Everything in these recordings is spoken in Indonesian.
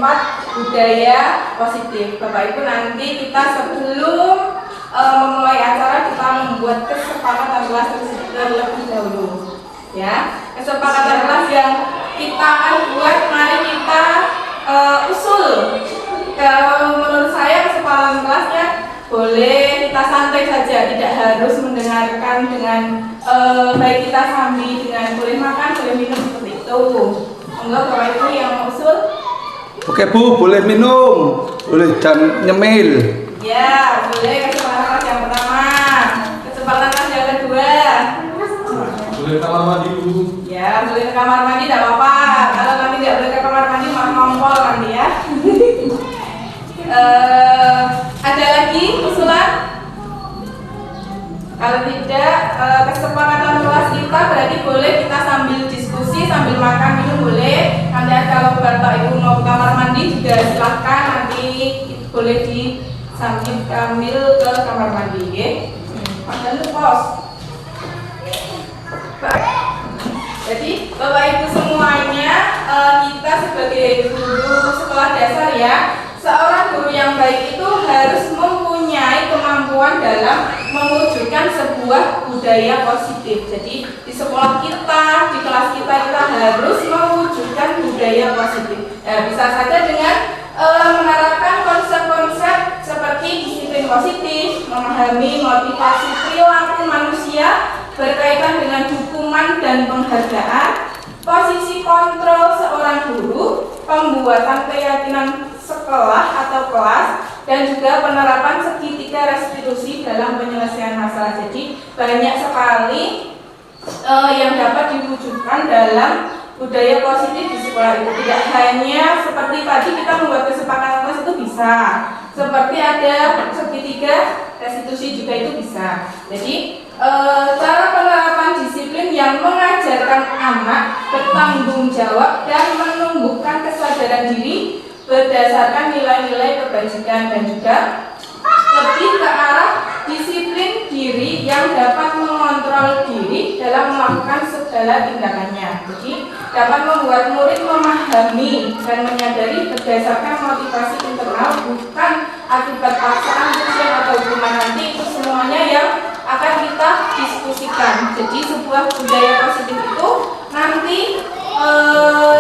keempat, budaya positif. Bapak Ibu, nanti kita sebelum memulai acara kita membuat kesepakatan kelas terlebih dahulu. Ya, kesepakatan kelas yang kita akan buat, mari kita usul. Kalau menurut saya kesepakatan kelasnya boleh kita santai saja, tidak harus mendengarkan dengan baik kita sambil dengan boleh makan, boleh minum seperti itu. Enggak, Bapak Ibu yang mau usul? Oke Bu, boleh minum, boleh dan nyemil. Ya, boleh. Kesepakatan kelas yang pertama. Kesepakatan kelas yang kedua. Boleh kamar mandi Bu. Ya, boleh ke kamar mandi, tidak apa-apa. Kalau nanti tidak boleh ke kamar mandi, malah ngompol nanti ya. Ada lagi usulan? Kalau tidak, kesepakatan kelas kita berarti boleh kita sambil diskusi, sambil makan minum boleh. Nanti kalau Bapak Ibu mau ke kamar mandi juga silahkan, nanti boleh sambil ke kamar mandi, ya. Panggil pos. Jadi Bapak Ibu semuanya, kita sebagai guru sekolah dasar ya, seorang guru yang baik itu harus mempunyai kemampuan dalam mewujudkan sebuah budaya positif. Jadi di sekolah kita, di kelas kita harus mewujudkan budaya positif. Bisa saja dengan menerapkan konsep-konsep seperti disiplin positif, memahami motivasi perilaku manusia berkaitan dengan hukuman dan penghargaan, posisi kontrol seorang guru, pembuatan keyakinan sekolah atau kelas, dan juga penerapan segitiga restitusi dalam penyelesaian masalah. Jadi banyak sekali yang dapat diwujudkan dalam budaya positif di sekolah itu. Tidak hanya seperti tadi kita membuat kesepakatan kelas itu bisa, seperti ada segitiga restitusi juga itu bisa. Jadi cara penerapan disiplin yang mengajarkan anak bertanggung jawab dan menumbuhkan kesadaran diri berdasarkan nilai-nilai kebajikan, dan juga lebih ke arah disiplin diri yang dapat mengontrol diri dalam melakukan segala tindakannya. Jadi dapat membuat murid memahami dan menyadari berdasarkan motivasi internal, bukan akibat paksaan, ujian atau hukuman. Nanti itu semuanya yang akan kita diskusikan. Jadi sebuah budaya positif itu nanti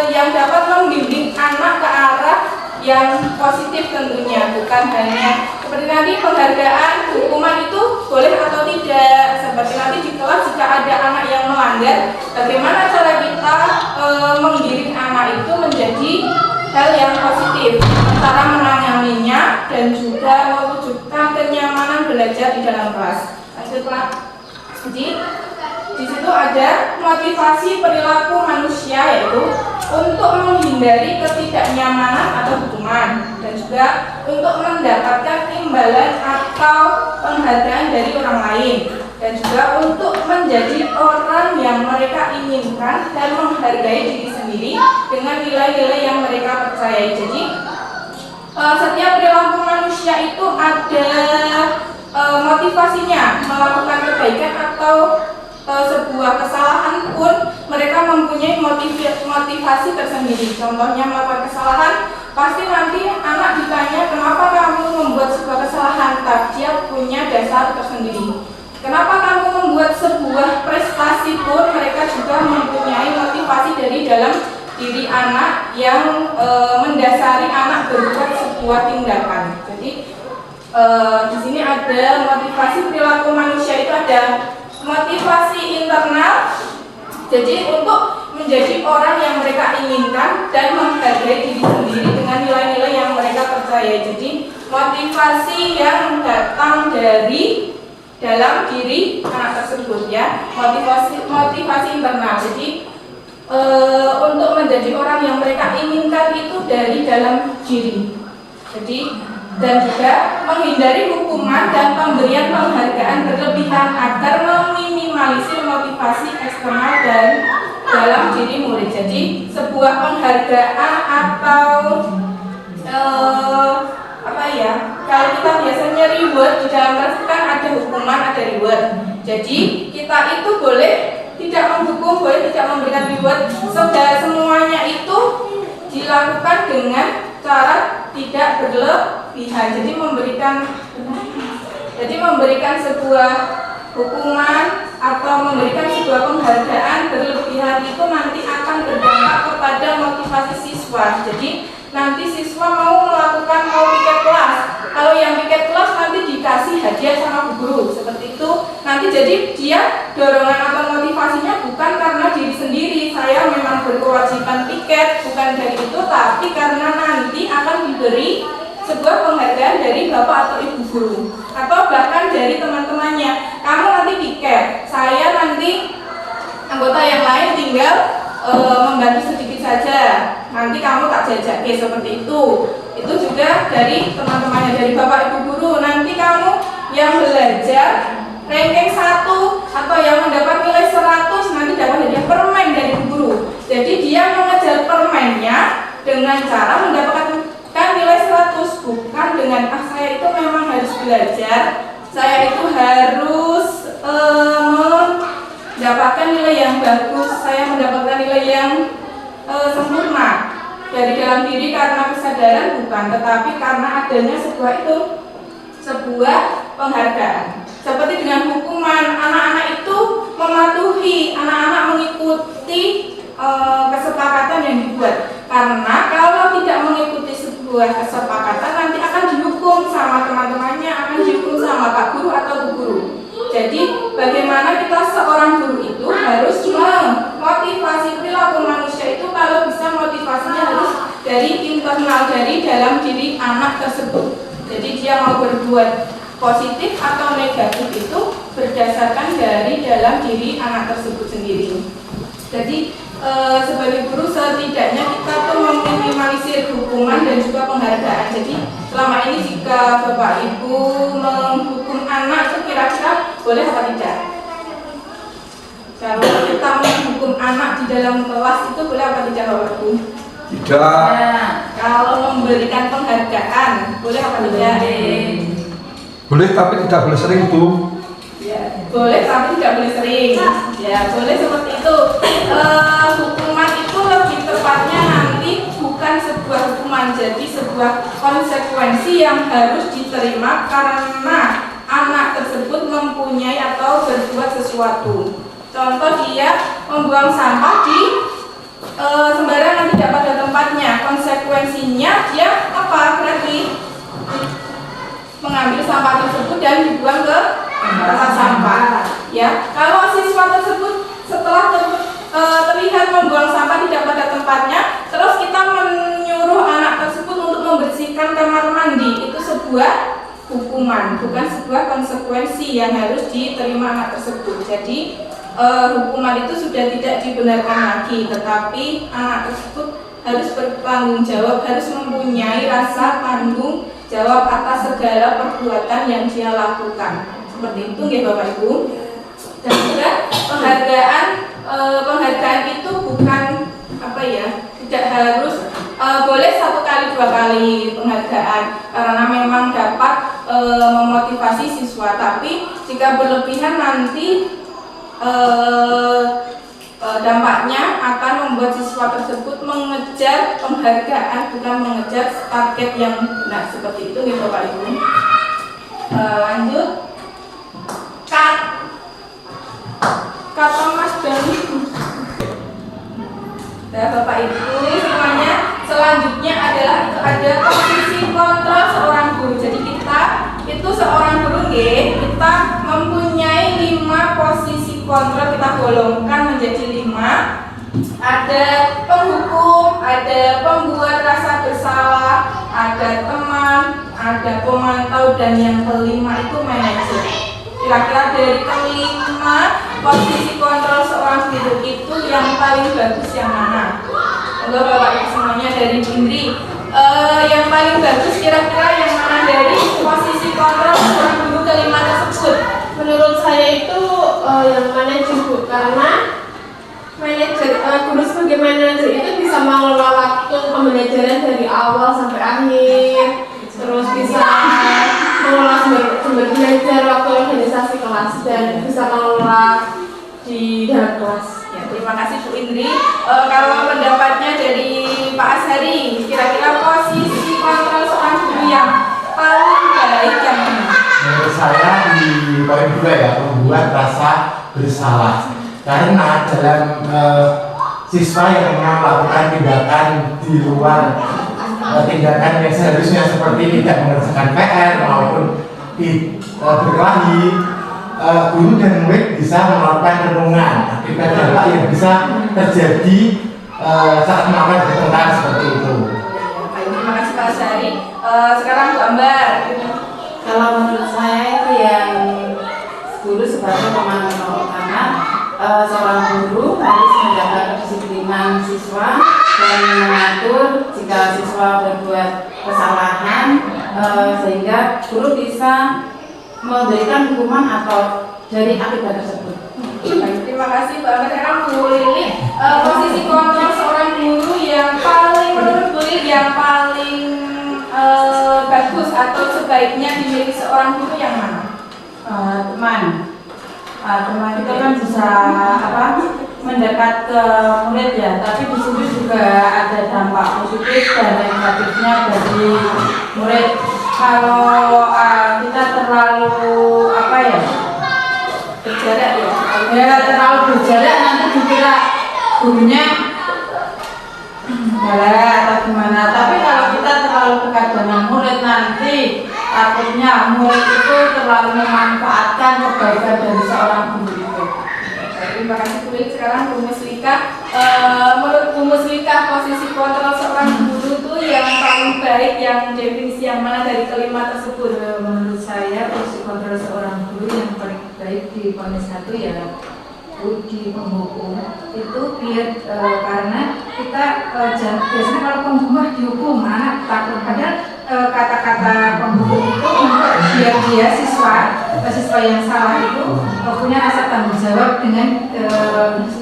yang dapat membimbing anak ke arah yang positif tentunya, bukan hanya seperti nanti penghargaan, hukuman itu boleh atau tidak. Seperti nanti di kelas jika ada anak yang melanggar, bagaimana cara kita menggiring anak itu menjadi hal yang positif, cara menanganinya dan juga mewujudkan kenyamanan belajar di dalam kelas. Lanjut Pak. Jadi di situ ada motivasi perilaku manusia, yaitu untuk menghindari ketidaknyamanan atau hukuman, dan juga untuk mendapatkan imbalan atau penghargaan dari orang lain, dan juga untuk menjadi orang yang mereka inginkan dan menghargai diri sendiri dengan nilai-nilai yang mereka percayai. Jadi setiap perilaku manusia itu ada motivasinya melakukan kebaikan atau sebuah kesalahan pun mereka mempunyai motivasi tersendiri. Contohnya melakukan kesalahan, pasti nanti anak ditanya kenapa kamu membuat sebuah kesalahan, dia punya dasar tersendiri. Kenapa kamu membuat sebuah prestasi pun mereka juga mempunyai motivasi dari dalam diri anak yang mendasari anak berbuat sebuah tindakan. Jadi di sini ada motivasi perilaku manusia, itu ada motivasi internal, jadi untuk menjadi orang yang mereka inginkan dan menghargai diri sendiri dengan nilai-nilai yang mereka percaya. Jadi motivasi yang datang dari dalam diri anak tersebut ya, motivasi internal. Jadi untuk menjadi orang yang mereka inginkan itu dari dalam diri. Jadi dan juga menghindari hukuman dan pemberian penghargaan berlebihan agar meminimalisir motivasi eksternal dan dalam diri murid. Jadi sebuah penghargaan atau kalau kita biasanya reward di dalam kelas kan ada hukuman, ada reward. Jadi kita itu boleh tidak menghukum, boleh tidak memberikan reward. Semuanya itu dilakukan dengan cara tidak berlebihan. Jadi memberikan sebuah hukuman atau memberikan sebuah penghargaan berlebihan itu nanti akan berdampak kepada motivasi siswa. Jadi nanti siswa mau piket kelas. Kalau yang piket kelas nanti dikasih hadiah sama guru seperti itu. Nanti jadi dia dorongan atau motivasinya bukan karena diri sendiri, saya memang berkewajiban piket, bukan dari itu, tapi karena nanti akan diberi sebuah penghargaan dari bapak atau ibu guru atau bahkan dari teman-temannya. Kamu nanti piket, saya nanti anggota yang lain tinggal membantu sedikit saja, nanti kamu tak jajaki seperti itu. Itu juga dari teman-temannya, dari bapak ibu guru. Nanti kamu yang belajar ranking 1 atau yang mendapat nilai 100 nanti dapat hadiah permen dari guru. Jadi dia mengejar permennya dengan cara mendapatkan nilai 100, bukan dengan saya itu memang harus belajar, saya itu harus mendapatkan nilai yang bagus, saya mendapatkan nilai yang sempurna dari dalam diri karena kesadaran, bukan, tetapi karena adanya sebuah penghargaan. Seperti dengan hukuman, anak-anak itu mematuhi, anak-anak mengikuti kesepakatan yang dibuat. Karena kalau tidak mengikuti sebuah kesepakatan nanti akan dihukum sama teman-temannya, akan dihukum sama pak guru atau bu guru. Jadi bagaimana kita seorang guru itu harus memotivasi perilaku manusia itu, kalau bisa motivasinya harus dari internal, dari dalam diri anak tersebut. Jadi dia mau berbuat positif atau negatif itu berdasarkan dari dalam diri anak tersebut sendiri. Jadi sebagai guru setidaknya kita tuh meminimalisir hukuman dan juga penghargaan. Jadi selama ini jika bapak ibu menghukum anak itu kira-kira boleh apa tidak? Kalau kita menghukum anak di dalam kelas itu boleh apa tidak bapak ibu? Tidak. Nah, kalau memberikan penghargaan boleh apa tidak? Boleh tapi tidak boleh sering tuh. Ya, boleh tapi tidak boleh sering. Ya, boleh seperti itu. Hukuman itu lebih tepatnya nanti bukan sebuah hukuman, jadi sebuah konsekuensi yang harus diterima karena anak tersebut mempunyai atau berbuat sesuatu. Contoh, dia membuang sampah di sembarangan tidak pada tempatnya. Konsekuensinya dia apa? Berarti mengambil sampah tersebut dan dibuang ke tempat sampah. Ya, kalau siswa tersebut setelah terlihat membuang sampah tidak pada tempatnya, terus kita menyuruh anak tersebut untuk membersihkan kamar mandi, itu sebuah hukuman, bukan sebuah konsekuensi yang harus diterima anak tersebut. Jadi hukuman itu sudah tidak dibenarkan lagi, tetapi anak tersebut harus bertanggung jawab, harus mempunyai rasa tanggung jawab atas segala perbuatan yang dia lakukan. Seperti itu ya Bapak Ibu. Dan juga penghargaan itu bukan tidak harus boleh 1 kali 2 kali penghargaan karena memang dapat memotivasi siswa, tapi jika berlebihan nanti dampaknya akan membuat siswa tersebut mengejar penghargaan bukan mengejar target yang benar. Seperti itu ya Bapak Ibu. Lanjut. Kata Mas Dani. Nah, Bapak Ibu semuanya, selanjutnya adalah itu ada posisi kontrol seorang guru. Jadi kita itu seorang guru kita mempunyai 5 posisi kontrol, kita golongkan menjadi 5. Ada penghukum, ada pembuat rasa bersalah, ada teman, ada pemantau, dan yang kelima itu manajer. Kira-kira dari kelima posisi kontrol seorang guru itu yang paling bagus yang mana? Enggak Bapak Ibu semuanya dari Indri. Yang paling bagus kira-kira yang mana dari posisi kontrol seorang guru kelima tersebut? Menurut saya itu yang manajer Bu, karena guru sebagai manajer itu bisa mengelola waktu pembelajaran dari awal sampai akhir, terus bisa mengelola sumber belajar, waktu organisasi kelas, dan bisa mengelola di dalam kelas. Ya, terima kasih Bu Indri. Kalau pendapatnya dari Pak Ashari, kira-kira posisi paling baik yang mana? Menurut saya di poin 2 ya, membuat rasa bersalah. Karena dalam siswa yang melakukan tindakan di luar tindakan yang seharusnya seperti tidak mengerjakan PR maupun berkelahi, guru dan murid bisa melakukan renungan akibat dampak yang bisa terjadi saat melakukan bertengkar seperti itu. Baik, terima kasih Pak Sari. Sekarang Bu Ambar. Kalau menurut saya itu yang guru sebagai pemantau utama, seorang guru harus menjaga kedisiplinan siswa dan mengatur jika siswa berbuat kesalahan, sehingga guru bisa memberikan hukuman atau dari akibat tersebut. Baik, terima kasih Mbak Ambar. Sekarang Bu Lili, posisi kontrol seorang guru yang paling menurut Bu Lili yang paling bagus atau sebaiknya dimiliki seorang guru yang mana? Teman itu kan bisa mendekat ke murid ya, tapi di situ juga ada dampak positif dan negatifnya bagi murid. Kalau kita terlalu Berjarak terlalu berjarak, nanti dikira gurunya galak atau gimana. Tapi kalau kita terlalu dekat dengan murid, nanti takutnya murid itu terlalu memanfaatkan kebaikan dari seorang guru itu. Terima kasih Bu Lili. Sekarang Bu Muslika, menurut Bu Muslika posisi kontrol seorang guru itu yang paling baik, yang definisi yang mana dari kelima tersebut? Menurut saya posisi kontrol seorang guru yang paling baik di ponis 1 ya di penghukum itu biar karena kita biasanya kalau pembunuh dihukum anak takut, padahal kata-kata penghukum itu untuk biar dia siswa yang salah itu punya rasa tanggung jawab dengan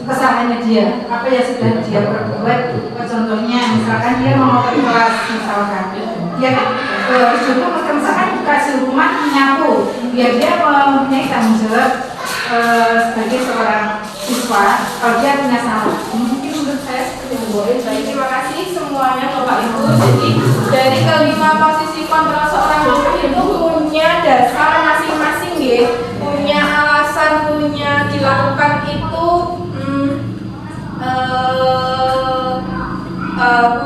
kesalahannya dia, apa yang sudah dia perbuat. Contohnya misalkan dia mengotori kelas, misalkan dia kan harus dihukum, misalkan dikasih hukuman menyapu biar dia mempunyai tanggung jawab sebagai seorang siswa kalau dia punya salah. Mungkin menurut saya seperti itu. Baik, terima kasih semuanya Bapak Ibu. Jadi dari kelima posisi kontrol seorang guru itu punya dasar masing-masing ya, punya alasan, punya dilakukan itu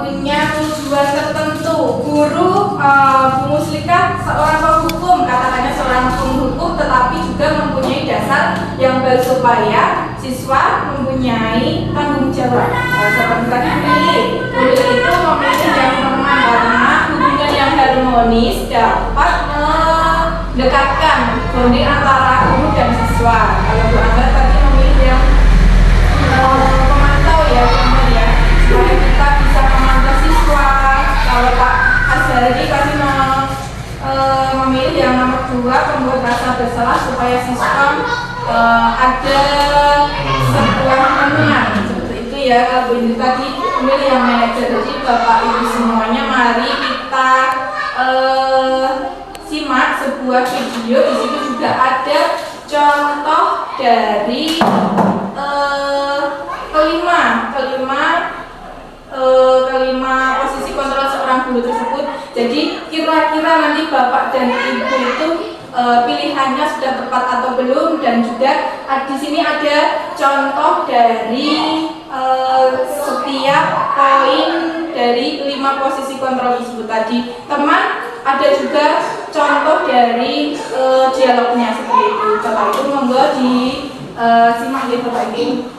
punya tujuan tertentu. Guru Bu Muslika seorang penghukum, katakannya seorang penghukum, tetapi juga mempunyai dasar yang baik supaya siswa mempunyai tanggung jawab. Seperti tadi guru itu memilih yang teman karena hubungan yang harmonis dapat mendekatkan bonding antara guru dan siswa. Kalau Bu Ambar tadi memilih yang pemantau ya, teman ya, supaya kita bisa memantau siswa. Kalau Pak Azhari tadi memilih yang nomor 2, membuat rasa bersalah supaya siswa ada sebuah renungan seperti itu ya. Kalau Bu Indri tadi memilih yang manajer. Jadi Bapak Ibu semuanya, mari kita simak sebuah video. Di situ juga ada contoh dari kelima posisi kontrol seorang guru tersebut. Jadi kira-kira nanti Bapak dan Ibu itu pilihannya sudah tepat atau belum, dan juga di sini ada contoh dari setiap poin dari 5 posisi kontrol tersebut tadi. Teman, ada juga contoh dari dialognya seperti itu. Bapak Ibu monggo disimak ya Bapak Ibu.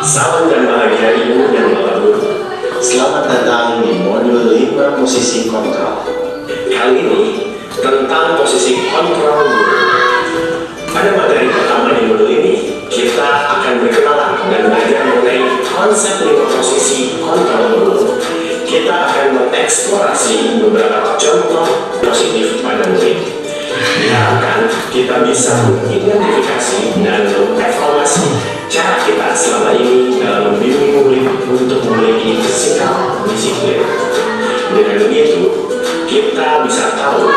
Salam dan bahagia Ibu dan Bapak Guru. Selamat datang di modul 5 posisi kontrol. Kali ini tentang posisi kontrol guru. Pada materi pertama di modul ini, kita akan berkenalan dan belajar mengenai konsep 5 posisi kontrol guru. Kita akan mengeksplorasi beberapa contoh positif pada murid. Diharapkan kita bisa mengidentifikasi dan mengevaluasi cara kita selama ini dalam membimbing murid untuk memiliki sikap disiplin. Dengan begitu, kita bisa tahu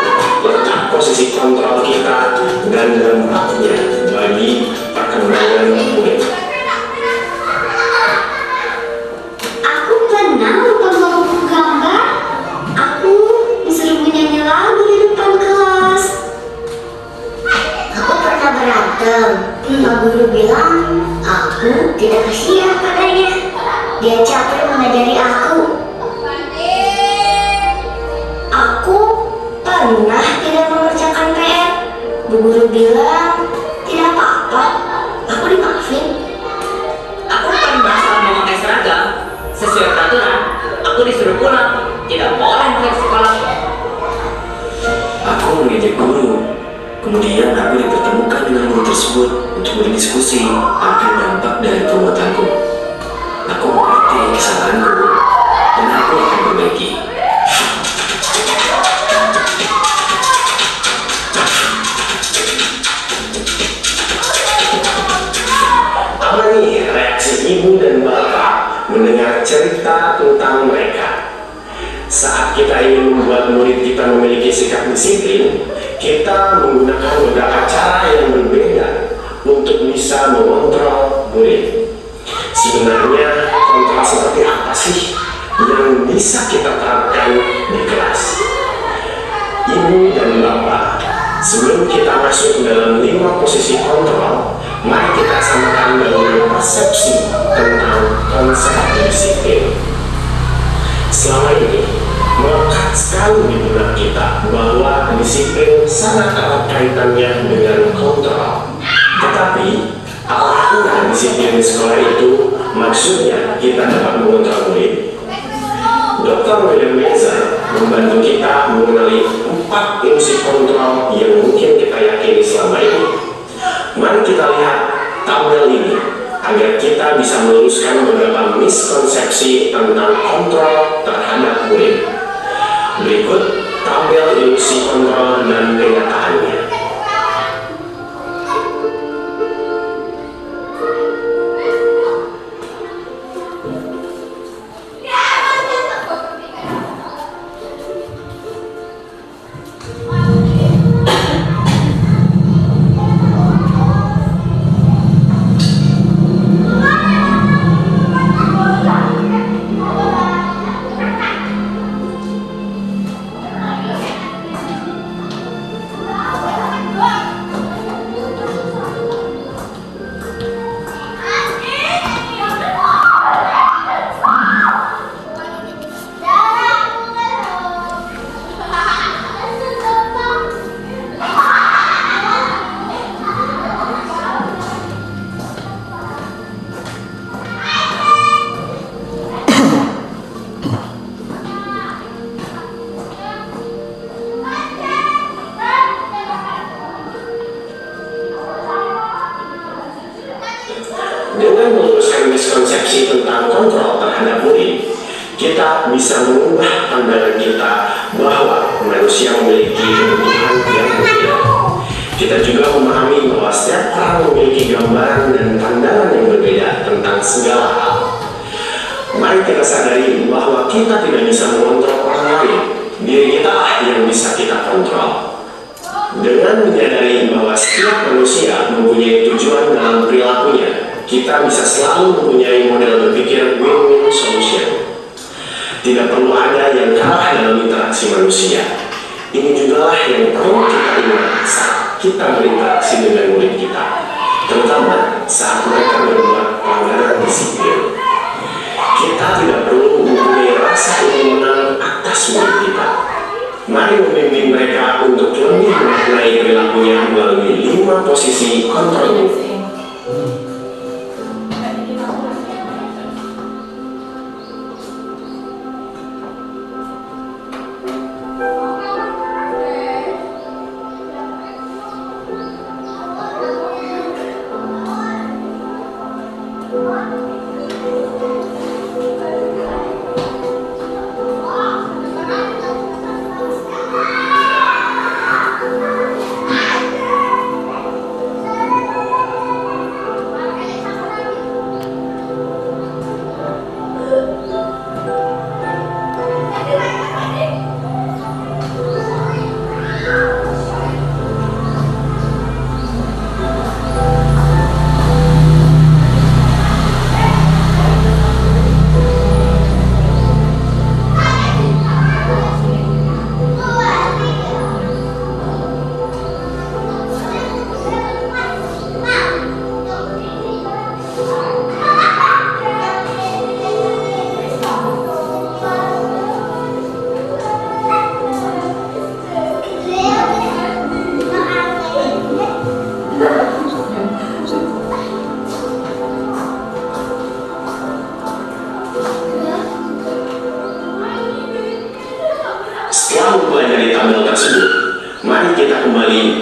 letak posisi kontrol kita dan dampaknya bagi perkembangan Dia capek mengajari aku. Aku pernah tidak mengerjakan PR. Bu guru bilang tidak apa-apa. Aku dimaafin. Aku pernah salah memakai seragam. Sesuai peraturan, aku disuruh pulang. Tidak boleh balik sekolah. Aku mengejek guru. Kemudian aku dipertemukan dengan guru tersebut untuk berdiskusi akan dampak dari perbuatanku. Aku mengerti kesalahanku dan aku akan perbaiki. Apa nih reaksi ibu dan bapak mendengar cerita tentang mereka? Saat kita ingin membuat murid kita memiliki sikap disiplin, kita menggunakan beberapa cara yang berbeda untuk bisa mengontrol murid. Sebenarnya kontrol seperti apa sih yang bisa kita terapkan di kelas? Ibu dan bapak, sebelum kita masuk ke dalam 5 posisi kontrol, mari kita samakan dahulu persepsi tentang konsep disiplin. Selama ini, melekat sekali di benak kita bahwa disiplin sangat erat kaitannya dengan kontrol. Tetapi, apakah disiplin di sekolah itu maksudnya kita dapat mengontrol murid? Dr. William Meza membantu kita mengenali 4 fungsi kontrol yang mungkin kita yakini selama ini. Mari kita lihat tabel ini agar kita bisa meluruskan beberapa miskonsepsi tentang kontrol terhadap murid. Berikut tabel ilusi kontrol dan kenyataannya. Dengan meluruskan miskonsepsi tentang kontrol terhadap murid, kita bisa mengubah pandangan kita bahwa manusia memiliki kebutuhan yang berbeda. Kita juga memahami bahwa setiap orang memiliki gambaran dan pandangan yang berbeda tentang segala hal. Mari kita sadari bahwa kita tidak bisa mengontrol orang lain, diri kita lah yang bisa kita kontrol. Dengan menyadari bahwa setiap manusia mempunyai tujuan dalam perilakunya, kita bisa selalu mempunyai model berpikir win-win solution. Tidak perlu ada yang kalah dalam interaksi manusia. Ini juga lah yang perlu kita ingat saat kita berinteraksi dengan murid kita, terutama saat mereka berbuat pelanggaran disiplin. Kita tidak perlu mempunyai rasa ingin menang atas murid kita. Mari membimbing mereka untuk lebih mengenai perilakunya melalui 5 posisi kontrol.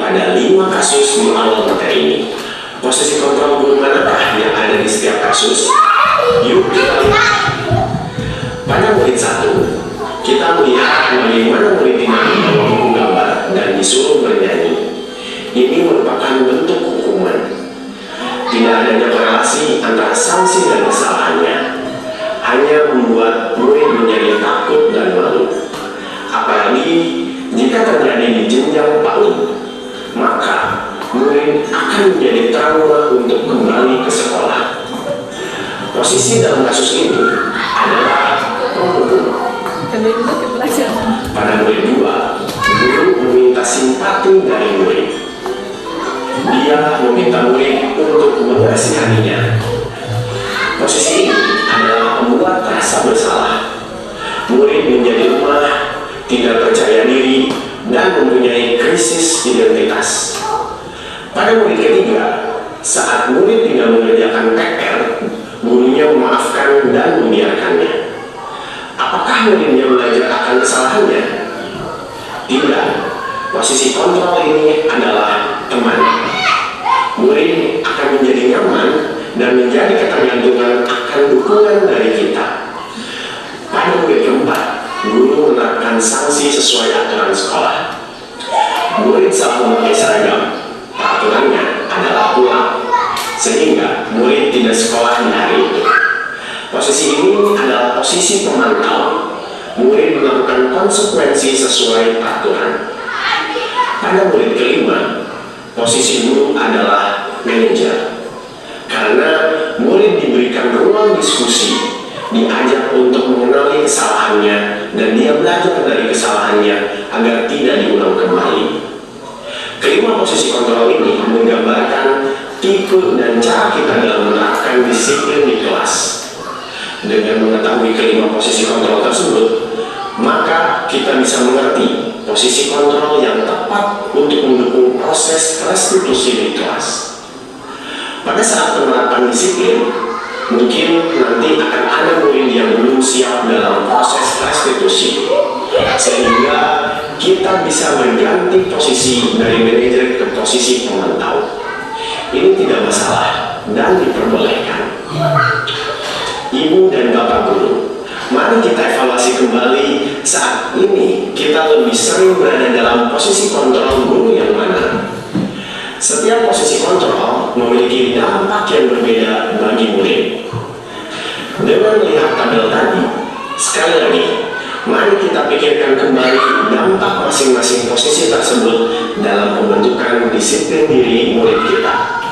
pada 5 kasus di awal materi ini. Posisi kontrol guru manakah yang ada di setiap kasus? Yuk kita lihat. Pada murid 1, kita melihat bagaimana murid ini membawa buku gambar dan disuruh bernyanyi. Ini merupakan bentuk hukuman. Tidak adanya korelasi antara sanksi dan kesalahannya, hanya membuat murid menjadi takut dan malu. Apalagi jika terjadi di jenjang PAUD, maka murid akan menjadi trauma untuk kembali ke sekolah. Posisi dalam kasus ini adalah penghukum. Pada murid 2, guru meminta simpati dari murid. Dia meminta murid untuk mengasihaninya. Posisi ini adalah membuat rasa bersalah. Murid menjadi lemah, tidak percaya diri, dan mempunyai krisis identitas. Pada murid ketiga, saat murid tidak mengerjakan PR, gurunya memaafkan dan membiarkannya. Apakah muridnya belajar akan kesalahannya? Tidak. Posisi kontrol ini adalah teman. Murid akan menjadi nyaman dan menjadi ketergantungan akan dukungan dari kita. Pada murid keempat, guru menerapkan sanksi sesuai aturan sekolah. Murid salah memakai seragam, peraturannya adalah pulang, sehingga murid tidak sekolah di hari itu. Posisi ini adalah posisi pemantau. Murid melakukan konsekuensi sesuai peraturan. Pada murid kelima, posisi guru adalah manajer. Karena murid diberikan ruang diskusi, diajak untuk mengenali kesalahannya, dan dia belajar dari kesalahannya agar tidak diulang kembali. Kelima posisi kontrol ini menggambarkan tipe dan cara kita dalam menerapkan disiplin di kelas. Dengan mengetahui kelima posisi kontrol tersebut, maka kita bisa mengerti posisi kontrol yang tepat untuk mendukung proses restitusi di kelas. Pada saat penerapan disiplin, mungkin nanti akan ada murid yang belum siap dalam proses restitusi, sehingga kita bisa berganti posisi dari manajer ke posisi pemantau. Ini tidak masalah dan diperbolehkan. Ibu dan Bapak Guru, mari kita evaluasi kembali saat ini kita lebih sering berada dalam posisi kontrol guru yang mana. Setiap posisi kontrol memiliki dampak yang berbeda bagi murid. Dengan melihat tabel tadi, sekali lagi, mari kita pikirkan kembali dampak masing-masing posisi tersebut dalam pembentukan disiplin diri murid kita.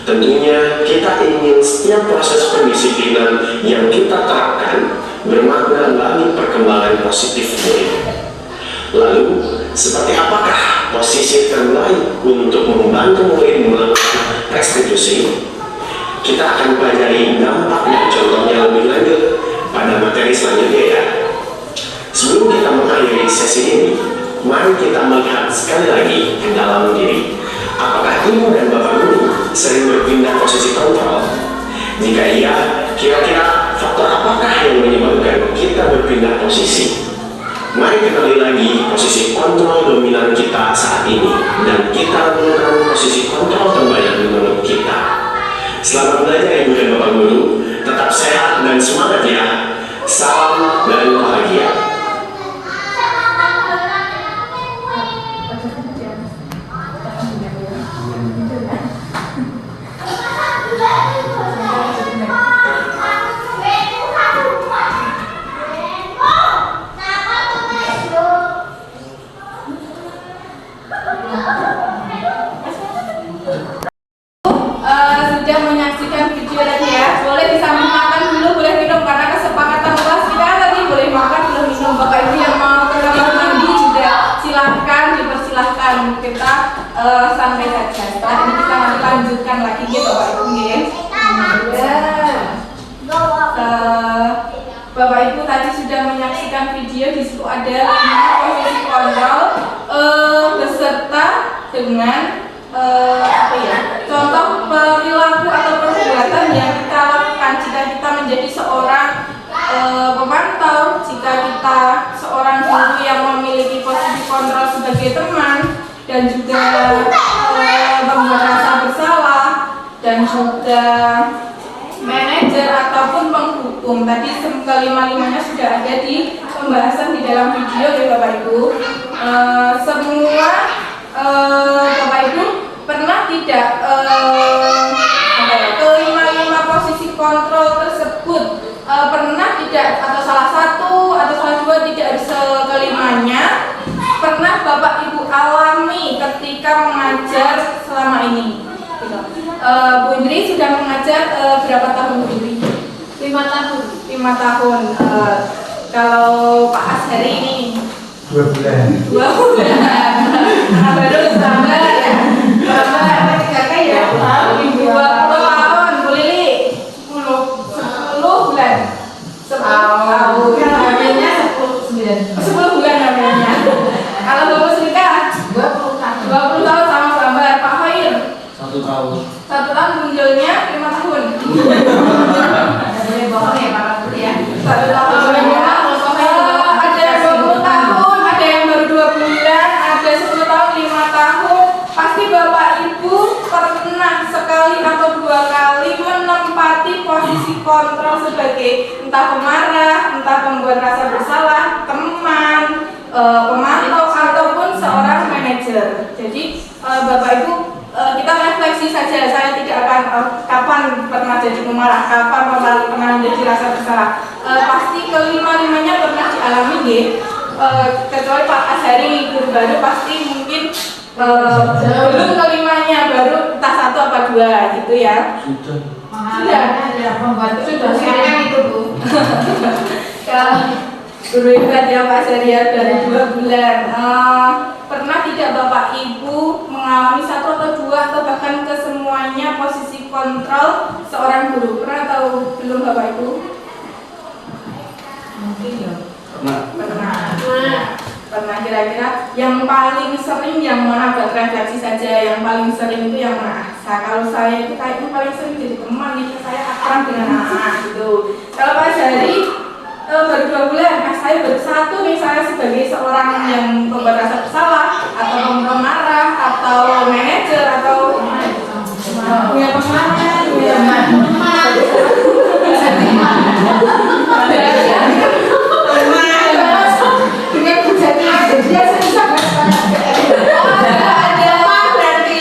Tentunya kita ingin setiap proses pendisiplinan yang kita terapkan bermakna bagi perkembangan positif murid. Lalu, seperti apakah posisi terbaik untuk membantu murid melakukan restitusi? Kita akan pelajari dampak dan contohnya lebih lanjut pada materi selanjutnya ya. Sebelum kita mengakhiri sesi ini, mari kita melihat sekali lagi ke dalam diri. Apakah ibu dan bapak guru sering berpindah posisi kontrol? Jika iya, kira-kira faktor apakah yang menyebabkan kita berpindah posisi? Mari kenali lagi posisi kontrol dominan kita saat ini dan kita menemukan posisi kontrol terbanyak menurut kita. Selamat belajar ibu dan bapak guru, tetap sehat dan semangat ya. Salam dan bahagia. Sudah menyaksikan video tadi ya, boleh disambil makan dulu, boleh minum karena kesepakatan kelas kita tadi boleh makan, boleh minum. Bapak ibu yang mau ke kamar mandi juga silahkan, dipersilahkan. Kita santai saja. Setelah ini kita nanti lanjutkan lagi ya bapak ibu ya. Bapak ibu tadi sudah menyaksikan video. Di situ ada 5 posisi kontrol beserta dengan contoh perilaku atau perbuatan yang kita lakukan jika kita menjadi seorang pemantau, jika kita seorang guru yang memiliki posisi kontrol sebagai teman, dan juga membuat rasa bersalah, dan juga manajer ataupun penghukum. Tadi kelima-limanya sudah ada di pembahasan di dalam video ya Bapak Ibu. Semua Bapak Ibu pernah tidak kelima-lima posisi kontrol tersebut pernah tidak, atau salah satu atau salah dua tidak bisa kelimanya, pernah Bapak Ibu alami ketika mengajar selama ini? Gitu. Bu Indri sudah mengajar berapa tahun Bu Indri? 5 tahun. 5 tahun. Kalau Pak Ashari ini 2 bulan. 2 bulan. Baru sabar ya. Sabar, kakak ya. 20 tahun. Bu Lili 10 bulan. 10 tahun. Namanya 10 bulan namanya. Kalau Bapak Srika 20 tahun sama-sama. Pak Khair 1 tahun. 1 tahun, munculnya 5 tahun. boleh bohong ya Pak Guru ya. 1 tahun. Ada yang 20 tahun, ada yang baru 2 bulan, ada 10 tahun, 5 tahun. Pasti Bapak Ibu pernah sekali atau 2 kali menempati posisi kontrol sebagai entah pemarah, entah pembuat rasa bersalah, teman, pemantau, ataupun seorang manajer. Jadi Bapak Ibu, kita refleksi saja. Saya tidak akan kapan pernah jadi pemarah, kapan pernah menjadi rasa bersalah. Pasti kelima-limanya pernah dialami nggih. Kecuali Pak Ashari guru baru, pasti mungkin belum kelimanya, baru entah 1 apa 2 gitu ya. Sudah ada pembantu sudah siapkan itu Bu. Kalau guru hebat ya Pak Ashari ya, dari 2 bulan. Pernah tidak Bapak Ibu mengalami 1 atau 2 atau bahkan kesemuanya posisi kontrol seorang guru? Pernah atau belum Bapak Ibu? Mungkin ya. Pernah. Kira-kira yang paling sering yang mana, buat refleksi saja, yang paling sering itu yang mana? Kalau saya itu kayaknya paling sering jadi teman nih, saya akrab dengan anak gitu. Kalau Pak Ashari baru 2 bulan, saya baru 1 nih, saya sebagai seorang yang pembuat rasa bersalah atau pemarah atau manajer atau punya pengalaman dengan kejadian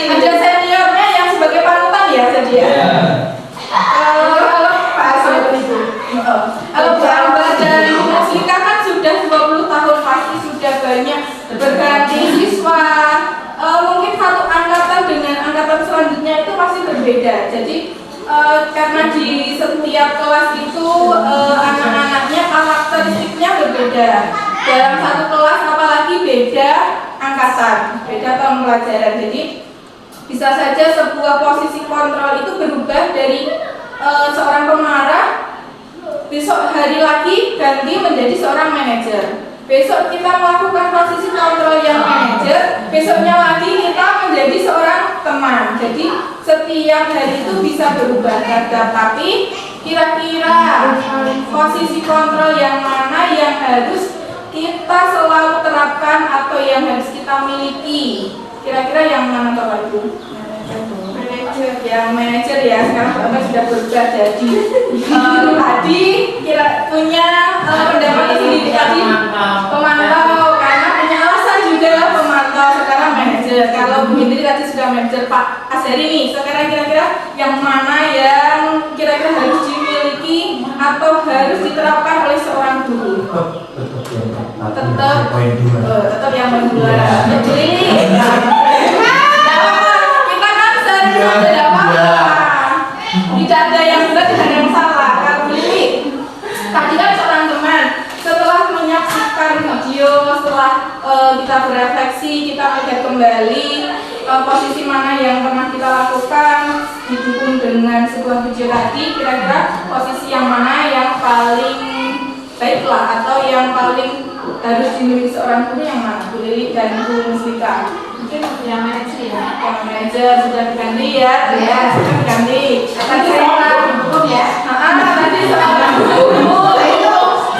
dia ada seniornya yang sebagai panutan ya jadi ya. Kalau Bu Amba dan Bu Muslika kan sudah 20 tahun, pasti sudah banyak berganti siswa. Mungkin satu angkatan dengan angkatan selanjutnya itu pasti berbeda. Jadi karena di setiap kelas itu anak-anaknya karakteristiknya berbeda. Dalam satu kelas apalagi beda angkatan, beda tahun pelajaran. Jadi bisa saja sebuah posisi kontrol itu berubah dari seorang pemarah, besok hari lagi ganti menjadi seorang manajer. Besok kita melakukan posisi kontrol yang manajer, besoknya lagi kita menjadi seorang teman. Jadi setiap hari itu bisa berubah. Tapi kira-kira posisi kontrol yang mana yang harus kita selalu terapkan atau yang harus kita miliki? Kira-kira yang mana Bapak Ibu? Yang manajer ya, sekarang Bapak sudah berubah jadi tadi kira punya pendapat sendiri tadi pemantau, karena punya alasan juga pemantau, sekarang manajer. Kalau Bu Indri tadi sudah manajer, Pak Ashari nih, sekarang kira-kira yang mana yang kira-kira harus dimiliki atau harus diterapkan oleh seorang guru? Tetap yang berdua. Tidak ada yang benar, tidak ada yang salah. Kalau Lili, tadi kan seorang teman, setelah menyaksikan video, setelah kita berefleksi, kita melihat kembali posisi mana yang pernah kita lakukan, didukung dengan sebuah video tadi, kira-kira posisi yang mana yang paling baiklah atau yang paling harus dimiliki seorang guru yang mana? Bu Lili dan Bu Muslika. Mungkin yang manajer ya. Yang manajer sudah diganti ya. Ya, sudah diganti. Tadi seorang hukum ya. Tadi seorang hukum.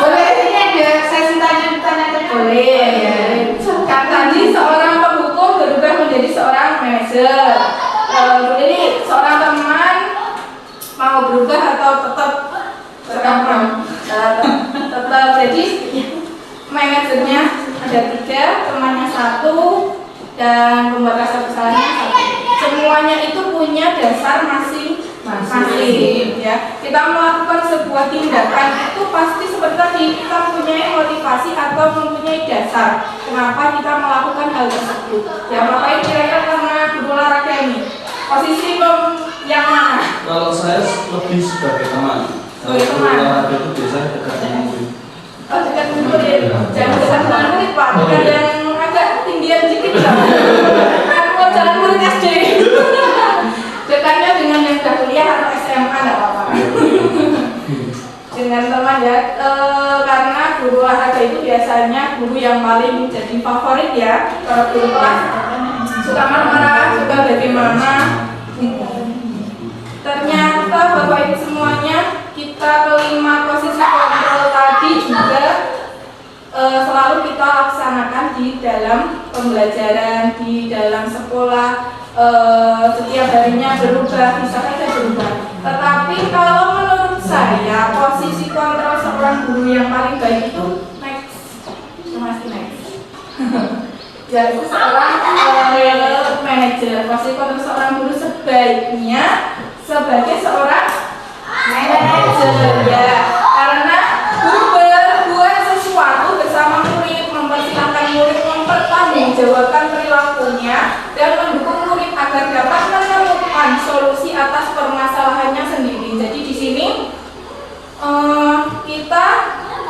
Boleh ini ada sesi tanya-tanya boleh. Kan tadi seorang penghukum berubah menjadi Jadi manajernya ada 3, temannya 1, dan pembuat rasa bersalahnya 1. Semuanya itu punya dasar masing-masing ya. Kita melakukan sebuah tindakan itu pasti seperti tadi, kita mempunyai motivasi atau mempunyai dasar kenapa kita melakukan hal tersebut. Ya, Bapak kira-kira karena guru olahraga ini posisi yang mana? Kalau saya lebih sebagai teman. Sebagai teman. Olahraga itu biasanya dekat dengan murid. Oh, dekat murid. Jangan dekat dengan murid, Pak. Dekat yang agak tinggian dikit lah. Aku jalan murid SD. Dekatnya dengan yang sudah kuliah atau SMA enggak apa-apa. Dengan teman ya, karena guru olahraga itu biasanya guru yang paling jadi favorit ya. Kalau guru kelas suka marah-marah, suka bagaimana. Ternyata Bapak Ibu semuanya, kita kelima posisi kontrol tadi juga selalu kita laksanakan di dalam pembelajaran, di dalam sekolah. Setiap harinya berubah, bisa saja berubah. Tetapi kalau menurut saya posisi kontrol seorang guru yang paling baik itu next, masih next. Yaitu seorang manajer. Posisi kontrol seorang guru sebaiknya sebagai seorang manajer ya, karena guru berbuat sesuatu bersama murid, mempersilahkan murid mempertanggungjawabkan perilakunya dan mendukung murid agar dapat menemukan solusi atas permasalahannya sendiri. Jadi di sini kita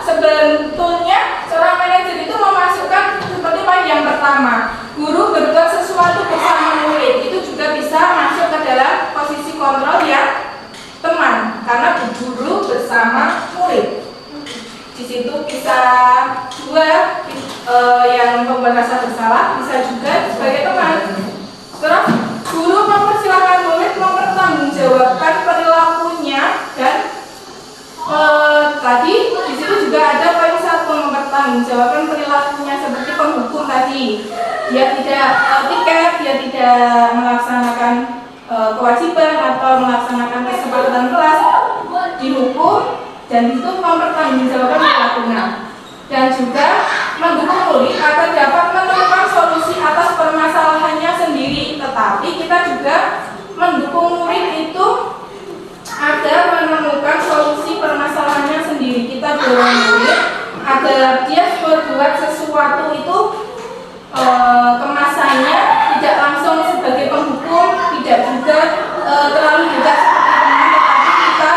sebetulnya seorang manajer itu memasukkan seperti poin yang pertama, guru berbuat sesuatu bersama murid, itu juga bisa masuk ke dalam posisi kontrol yang teman, karena guru bersama murid. Di situ bisa dua, yang pembuat rasa bersalah, bisa juga sebagai teman. Terus guru mempersilahkan murid mempertanggungjawabkan perilakunya dan tadi di situ juga ada poin 1, mempertanggungjawabkan perilakunya seperti penghukum tadi. Dia tidak tiket, dia tidak melaksanakan kewajiban atau melaksanakan kesepakatan kelas, dihukum dan itu mempertanggungjawabkan perilakunya. Dan juga mendukung murid agar dapat menemukan solusi atas permasalahannya sendiri. Tetapi kita juga mendukung murid itu agar menemukan solusi permasalahannya sendiri. Kita dorong murid agar dia berbuat sesuatu itu kemasannya tidak langsung sebagai penghukum, tidak juga terlalu juga seperti teman, tetapi kita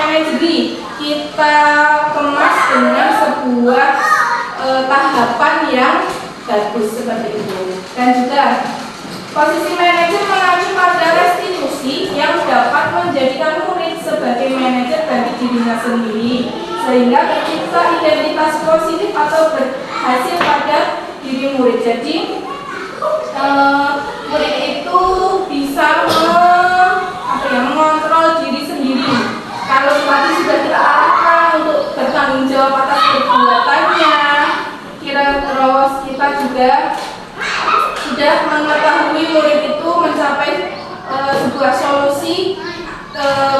manajeri, kita kemas dengan sebuah tahapan yang bagus seperti itu. Dan juga posisi manajer mengacu pada restitusi yang dapat menjadikan murid sebagai manajer bagi dirinya sendiri, sehingga tercipta identitas positif atau berhasil pada diri murid. Jadi murid itu bisa mengontrol diri sendiri. Kalau tadi sudah kita arahkan untuk bertanggung jawab atas perbuatannya, terus kita juga sudah mengetahui murid itu mencapai sebuah solusi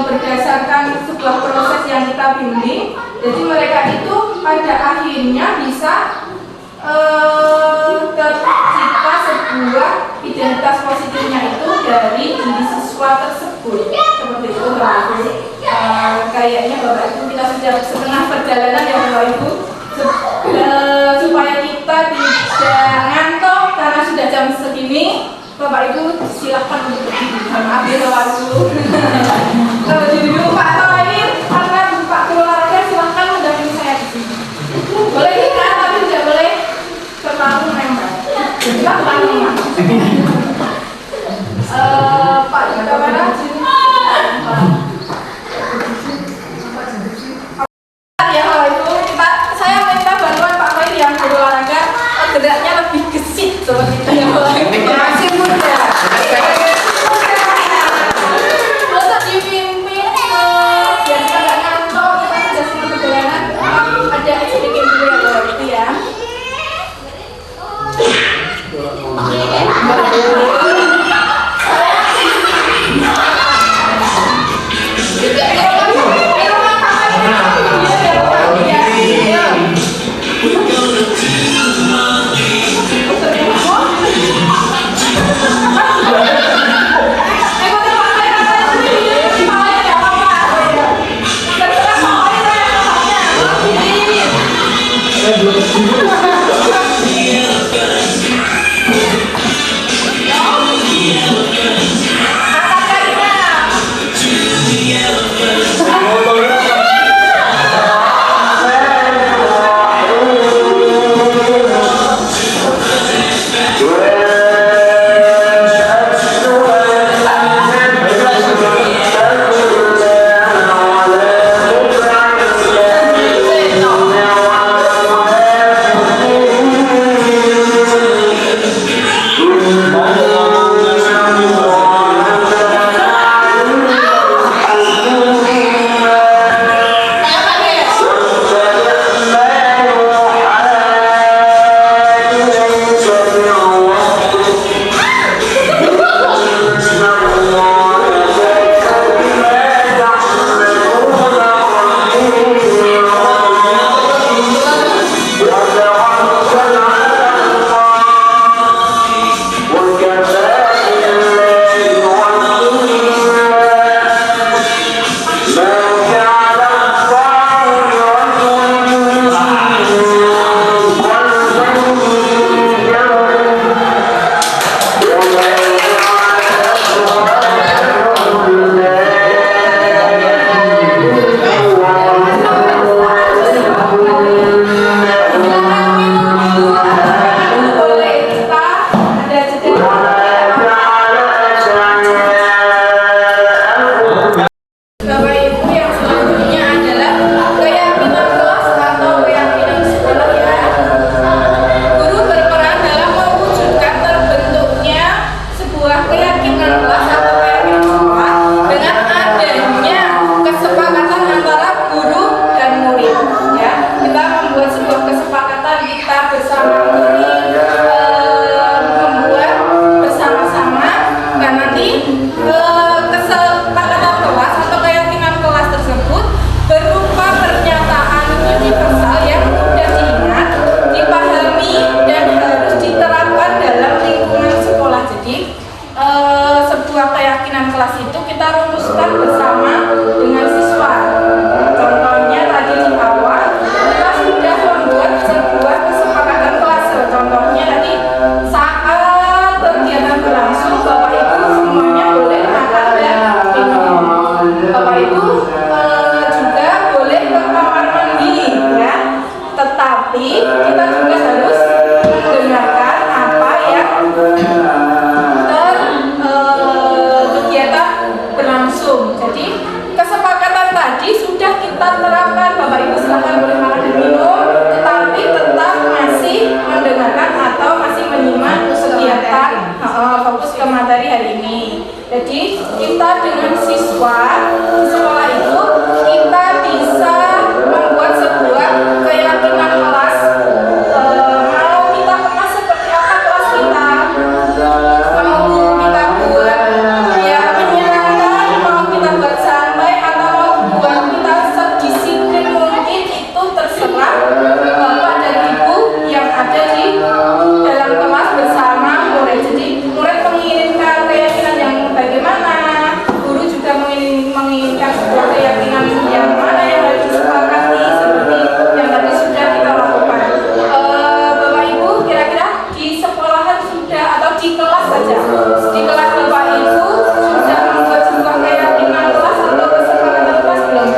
berdasarkan sebuah proses yang kita bimbing. Jadi mereka itu pada akhirnya bisa tercipta sebuah identitas positifnya itu dari diri siswa tersebut. Seperti itu Bapak Ibu. Kayaknya Bapak Ibu kita sudah setengah perjalanan ya Bapak Ibu, supaya kita tidak ngantuk karena sudah jam segini. Bapak Ibu silahkan untuk berdiri. Maaf ya Bapak Ibu. Kalau jadi dulu Pak Tohir, karena Pak Guru olahraga silahkan mendampingi saya di sini. Boleh kita, tapi tidak boleh terlalu menembak. Silahkan Pak Kamera sini. Ya Bapak Ibu, saya minta bantuan Pak Tohir yang Guru olahraga geraknya lebih gesit seperti itu ya Bapak Ibu. Masih muda. Untuk dipimpin Tapi kita juga harus mendengarkan apa yang kegiatan berlangsung. Jadi kesepakatan tadi sudah kita terapkan. Bapak Ibu silakan boleh makan dan minum, tetapi tetap masih mendengarkan atau masih menyimak kegiatan fokus ke materi hari ini. Jadi kita dengan siswa di sekolah itu kita bisa membuat sebuah keyakinan kelas. Mau kita kemas seperti apa kelas kita, mau kita buat ya menyenangkan, mau kita buat santai, atau mau buat kita sedisiplin mungkin, itu terserah Bapak dan Ibu yang ada di dalam kelas bersama murid. Jadi murid menginginkan keyakinan yang bagaimana, guru juga menginginkan sebuah keyakinan yang mana yang harus disepakati seperti yang tadi sudah kita lakukan. Bapak Ibu kira-kira di sekolahan sudah atau di kelas saja, di kelas Bapak Ibu sudah membuat sebuah keyakinan kelas atau kesepakatan kelas belum?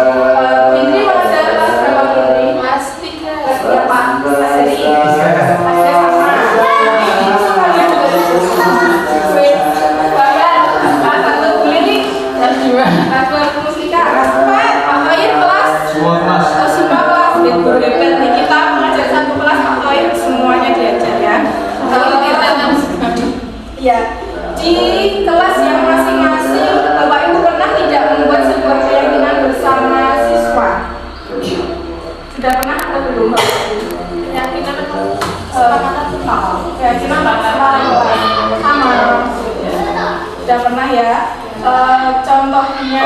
Indri mau ada kelas berapa Indri? Kelas 3. Kelas berapa? Kelas dari sama. Kelas Muslika, kelas 4, Pak Toyib kelas? Semua kelas. Semua kelas, hebat nih kita mengajar satu kelas Pak Toyib semuanya diajar ya. Kalau kita ya di kelas yang masing-masing, Bapak Ibu pernah tidak membuat sebuah keyakinan bersama siswa? Sudah pernah atau belum? Keyakinan keyakinan sama. Sudah pernah ya. Contohnya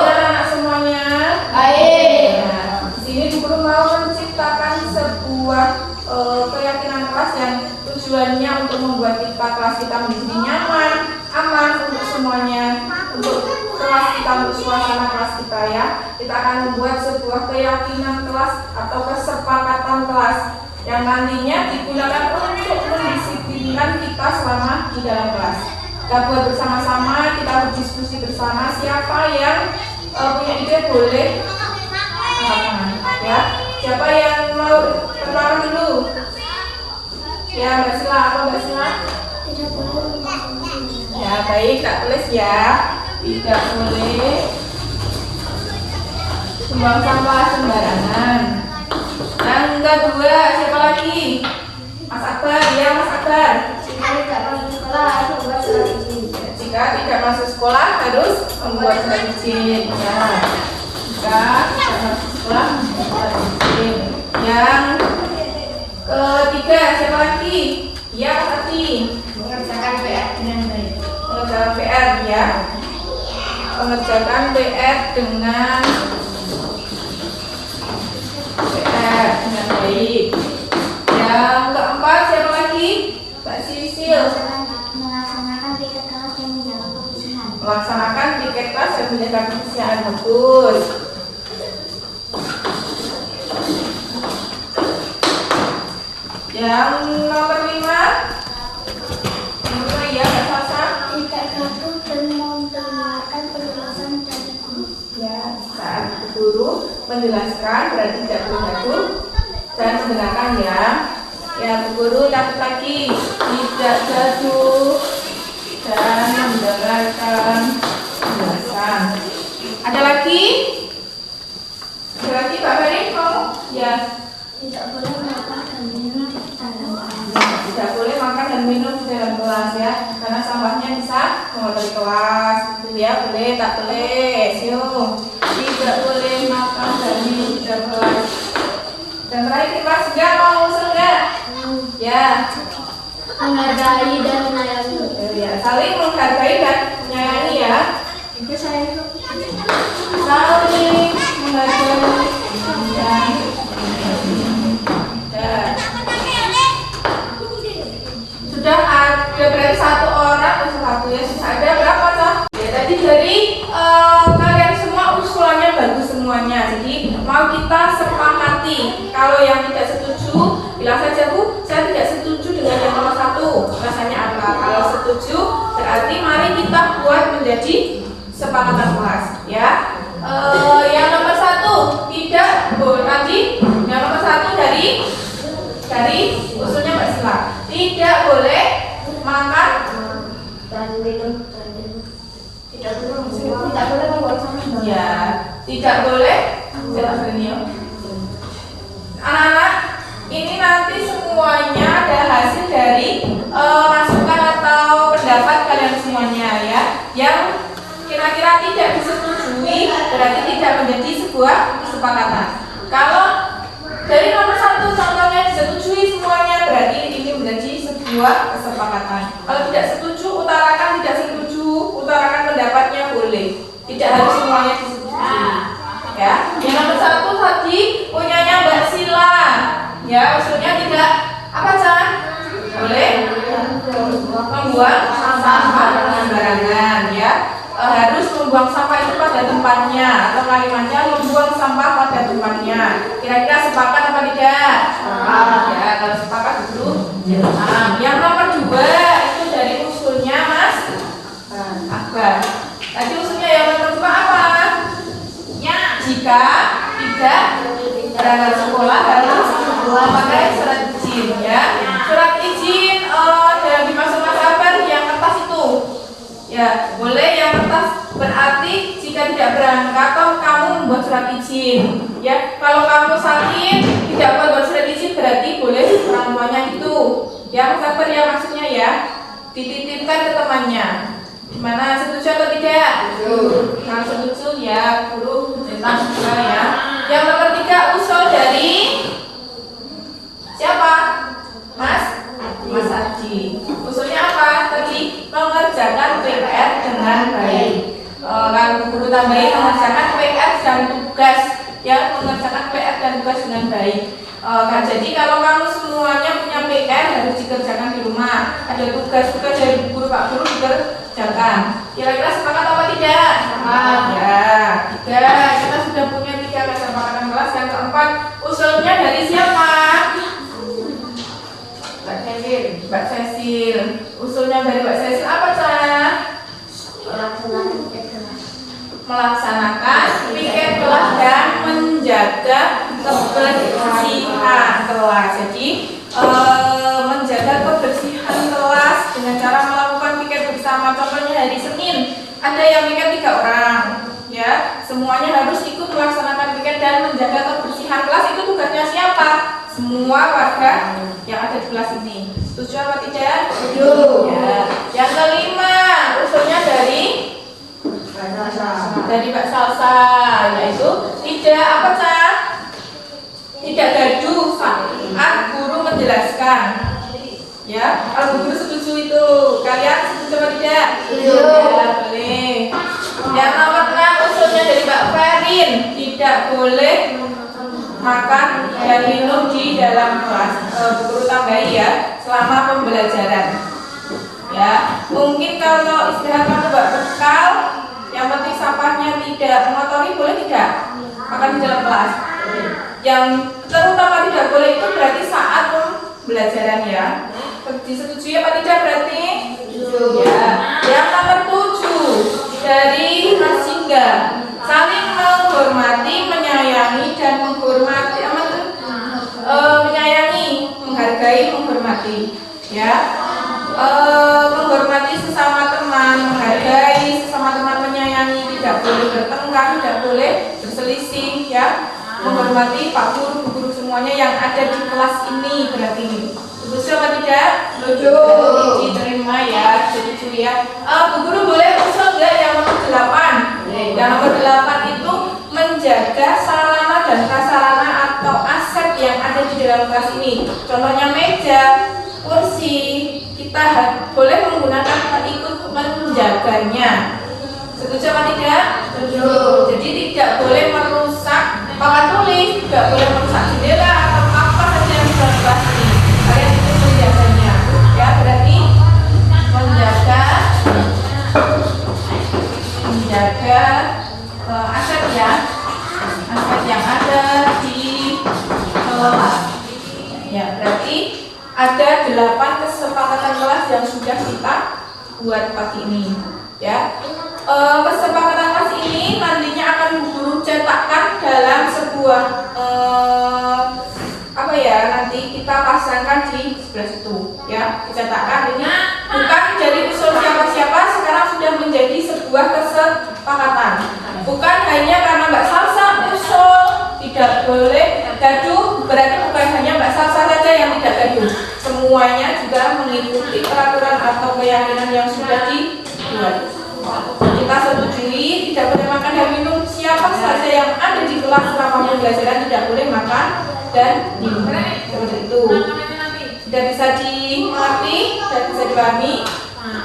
anak semuanya baik. Di sini guru mau menciptakan sebuah keyakinan kelas yang tujuannya untuk membuat kelas kita menjadi nyaman, aman untuk semuanya, untuk kelas kita, untuk suasana kelas kita ya. Kita akan membuat sebuah keyakinan kelas atau kesepakatan kelas yang nantinya digunakan untuk mendisiplinkan kita selama di dalam kelas. Kita buat bersama-sama, kita berdiskusi bersama. Siapa yang punya ide boleh angkat tangan ya. Siapa yang mau perkenalan dulu? Ya Mbak Sila, apa Mbak Sila? Tidak boleh. Ya baik, tak tulis ya. Tidak boleh buang sampah sembarangan. Yang kedua, siapa lagi? Mas Akbar, ya Mas Akbar. Jika tidak masuk sekolah harus membuat surat izin. Jika tidak masuk sekolah harus membuat surat izin. Ya. Jika tidak masuk sekolah membuat surat izin. Yang ketiga, siapa lagi? Ya Mas Ati. Mengerjakan PR dengan baik. Mengerjakan PR ya. Mengerjakan PR dengan baik. Yang keempat siapa lagi? Mbak Sisil. Melaksanakan piket kelas dan menjaga kebersihan. Melaksanakan piket kelas dan menjaga kebersihan. Bagus. Yang nomor 5. Nomor ya Mbak Sasa. Tidak gaduh dan mendengarkan penjelasan dari guru. Ya, saat guru menjelaskan berarti tidak perlu gaduh dan mendengarkan ya. Ya, Bu Guru catat lagi, tidak gaduh dan mendengarkan penjelasan. Ada lagi? Ada lagi Pak Ferry mau? Ya. Tidak boleh makan dan minum dalam kelas. Tidak boleh makan dan minum di dalam kelas ya, karena sampahnya bisa mengotori kelas. Itu ya, boleh tak boleh? Yuk. Tidak boleh makan dan minum di dalam kelas. Dan terakhir kelas enggak mau usul enggak? Ya. Menghargai dan menyayangi. Ya, saling menghargai dan menyayangi ya. Itu saya itu. Saling menghargai dan sudah ada berarti satu orang atau satu ya, sudah ada berapa toh? Ya tadi dari kalian semua usulannya bagus semuanya. Jadi mau kita sepakati. Kalau yang tidak setuju bilang saja Bu, saya tidak setuju dengan yang nomor 1. Rasanya apa? Kalau setuju berarti mari kita buat menjadi sepakatan kelas ya. Yang nomor 1 Ya, tidak boleh. Anak-anak, ini nanti semuanya ada hasil dari masukan atau pendapat kalian semuanya ya. Yang kira-kira tidak disetujui berarti tidak menjadi sebuah kesepakatan. Kalau dari nomor 1 contohnya disetujui semuanya berarti ini menjadi sebuah kesepakatan. Kalau tidak setuju, utarakan tidak setuju, utarakan pendapatnya boleh. Tidak harus semuanya disetujui. Ya, yang nomor 1 tadi punyanya Mbak Sila. Ya, usulnya tidak apa Chan? Boleh membuang sampah sembarangan ya. Harus membuang sampah itu pada tempatnya atau kalimatnya membuang sampah pada tempatnya. Kira-kira sepakat apa tidak? Sepakat ya. Kalau sepakat dulu. Yang nomor 2 itu dari usulnya Mas Akbar. Tadi usulnya yang nomor 2 apa? Ya, jika tidak berangkat sekolah harus memakai surat izin ya. Surat izin yang dimaksud Mas Akbar yang kertas itu. Ya, boleh yang kertas berarti jika tidak berangkat kamu membuat surat izin. Ya, kalau kamu sakit tidak membuat surat izin berarti boleh orang tuanya itu. Ya, Mas Akbar ya maksudnya ya. Dititipkan ke temannya. Gimana, setuju atau tidak? Kalau setuju ya guru tentang juga ya. Yang nomor 3 usul dari siapa? Mas Ardi. Usulnya apa? Tadi mengerjakan PR dengan baik. Kalau guru tambahin mengerjakan PR dan tugas ya, mengerjakan PR dan tugas dengan baik. Jadi kalau kamu semuanya punya PR harus dikerjakan di rumah. Ada tugas-tugas dari guru Pak Guru dikerjakan. Kira-kira sepakat apa tidak? Ya, 3. Kita sudah punya 3 kesepakatan kelas. Yang keempat usulnya dari siapa? Mbak Cecil. Usulnya dari Mbak Cecil apa Cah? Melaksanakan piket kelas dan menjaga kebersihan kelas. Jadi menjaga kebersihan kelas dengan cara melakukan piket bersama. Contohnya hari Senin ada yang piket 3 orang ya, semuanya harus ikut melaksanakan piket dan menjaga kebersihan kelas. Itu tugasnya siapa? Semua warga yang ada di kelas ini. Setuju apa tidak? Setuju ya. Yang kelima usulnya dari Mbak Salsa, yaitu tidak apa Cah? Tidak gaduh saat guru menjelaskan. Ya, kalau guru setuju itu, kalian setuju apa tidak? Setuju. Ya, boleh. Yang nomor 6 usulnya dari Mbak Ferin, tidak boleh makan dan minum di dalam kelas. Guru tambahi ya, selama pembelajaran. Ya, mungkin kalau istirahat kamu buat bekal, yang penting sampahnya tidak mengotori, boleh tidak? Makan di dalam kelas. Yang terutama tidak boleh itu berarti saat pembelajaran ya. Disetujui apa tidak berarti? Ya. Yang nomor 7 dari Mas Jingga, saling menghormati, menyayangi dan menghormati, menyayangi, menghargai, menghormati. Ya. Menghormati sesama teman, menghargai sesama teman, menyayangi, tidak boleh bertengkar, tidak boleh berselisih ya. Menghormati Pak Guru, Bu Guru semuanya yang ada di kelas ini berarti ini. Setuju apa tidak? Setuju. Diterima ya, setuju ya. Bu Guru boleh usul enggak yang nomor 8? Yang nomor 8 itu menjaga sarana dan prasarana atau aset yang ada di dalam kelas ini. Contohnya meja, kursi, kita boleh menggunakan ikut menjaganya. Setuju apa tidak? Setuju. Jadi tidak boleh merusak papan tulis, tidak boleh merusak jendela atau apa saja yang bisa kelas ini. Kalian ikut menjaganya. Ya, berarti menjaga aset ya, aset yang ada di kelas. Ya, berarti ada 8 kesepakatan kelas yang sudah kita buat pagi ini ya. Kesepakatan kelas ini nantinya akan guru cetakkan dalam sebuah apa ya, nanti kita pasangkan di sebelah situ ya. Dicetakkan ini bukan dari usul siapa-siapa, sekarang sudah menjadi sebuah kesepakatan. Bukan hanya karena Mbak Salsa usul tidak boleh gaduh, berarti bukan hanya Mbak Salsa saja yang tidak gaduh. Semuanya juga mengikuti peraturan atau keyakinan yang sudah dibuat. Kita setujui tidak boleh makan dan minum. Siapa saja yang ada di kelas selama pembelajaran tidak boleh makan dan minum. Seperti itu. Sudah bisa dimengerti, sudah bisa dipahami.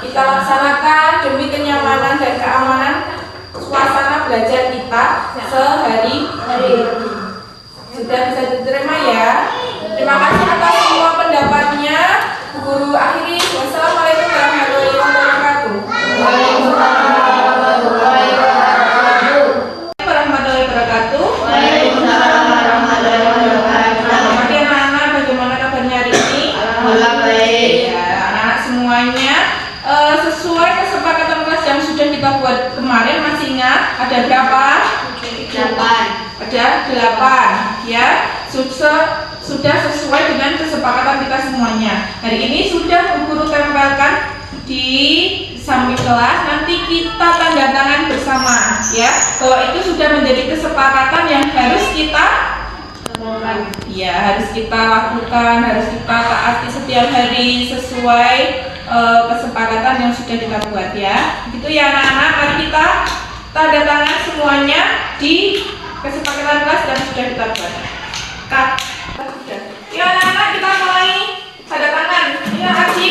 Kita laksanakan demi kenyamanan dan keamanan suasana belajar kita sehari-hari. Sudah bisa diterima ya. Terima kasih atas semua pendapatnya. Bu Guru akhiri. Wassalamualaikum warahmatullahi wabarakatuh. Warahmatullahi wabarakatuh. Oke anak-anak, bagaimana kabarnya hari ini? Alhamdulillah baik. Ya, anak-anak semuanya sesuai kesepakatan kelas yang sudah kita buat kemarin, masih ingat ada berapa? 8. Ada 8 ya. Sudah sesuai dengan kesepakatan kita semuanya. Hari ini sudah Bu Guru tempelkan di samping kelas, nanti kita tanda tangan bersama ya, bahwa itu sudah menjadi kesepakatan yang harus kita ya, harus kita lakukan, harus kita taati setiap hari sesuai kesepakatan yang sudah kita buat ya. Gitu ya anak-anak, mari kita tanda tangan semuanya di kesepakatan kelas yang sudah kita buat. Ya anak-anak, kita mulai tanda tangan. Ya Aji.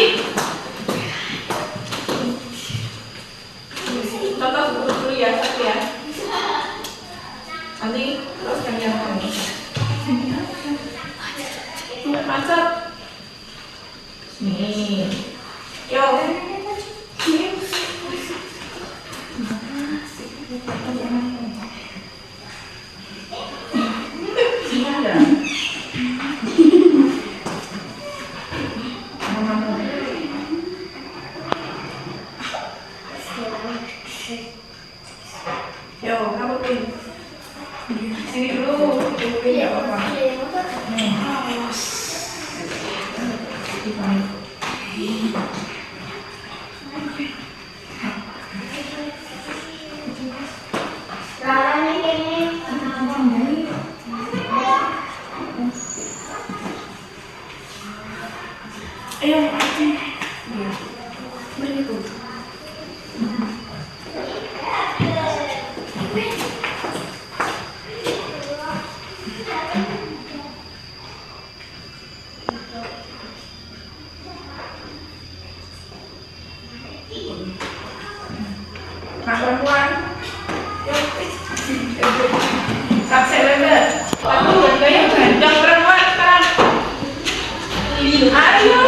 Contoh dulu ya, satu ya. Nanti terus yang kamu. Macet. Nih. Yo. Yo, kamu pin. Sini dulu, pin ya apa-apa. Nah, perempuan. Yuk, selebar. Aku gaya gandang perempuan sekarang. Ayo.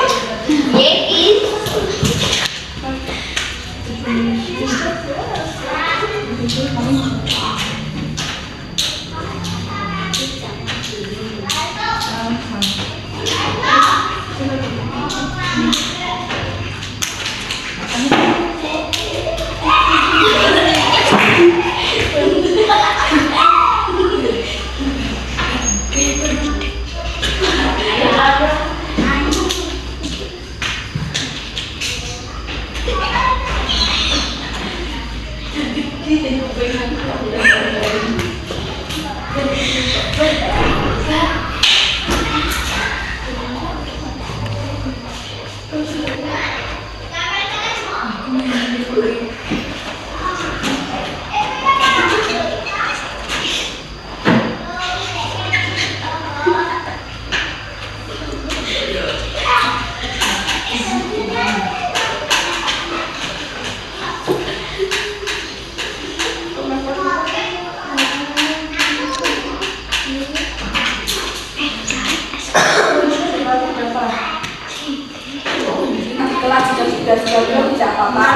Tidak apa-apa.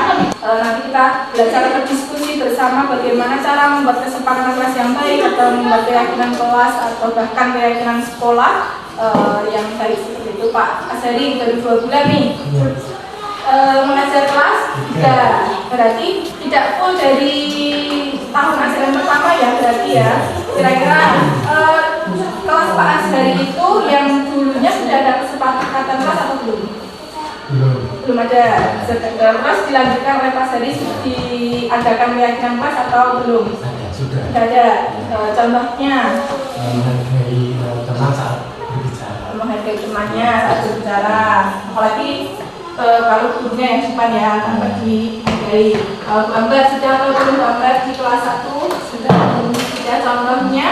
Nanti kita belajar berdiskusi bersama bagaimana cara membuat kesepakatan kelas yang baik atau membuat keyakinan kelas atau bahkan keyakinan sekolah yang baik seperti itu. Pak Asari baru 2 bulan nih mengajar kelas 3, berarti tidak full dari tahun ajaran pertama ya, berarti ya. Kira-kira kelas Pak Asari itu yang dulunya sudah ada kesepakatan kelas atau belum? Belum ada. Terus dilanjutkan oleh Pak Sari diadakan keyakinan kelas atau belum? Sudah. Sudah ada. Contohnya Menghargai teman saat berbicara. menghargai temannya saat berbicara. Apalagi kalau gurunya yang depan ya akan dihargai. Kalau gambar sudah atau belum gambar di kelas 1 sudah contohnya.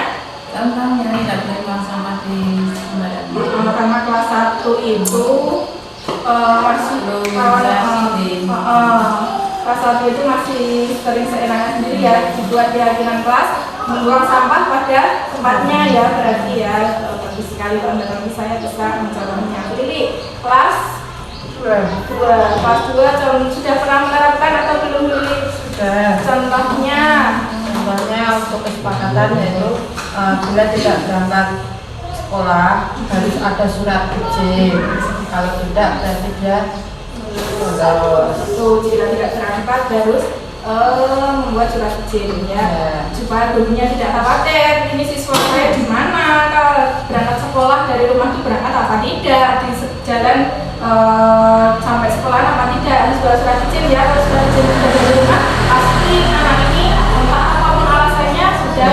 Contohnya tidak terima sama di sembarangan. Karena kelas 1 itu masih kelas 1 itu masih sering seenaknya sendiri ya, dibuat keyakinan kelas membuang sampah pada tempatnya ya, berarti ya bagus sekali bagi saya bisa mencontohnya. Jadi kelas 2 sudah pernah menerapkan atau belum Lili? Sudah. Contohnya Untuk kesepakatan yaitu bila tidak berangkat sekolah harus ada surat izin. Kalau tidak berarti dia jika tidak berangkat harus membuat surat izin ya, supaya gurunya tidak khawatir ini siswa saya di mana, kalau berangkat sekolah dari rumah itu berangkat apa tidak, di jalan sampai sekolah apa tidak, harus buat surat izin ya. Kalau surat izin sudah dari rumah pasti anak ini entah apapun alasannya sudah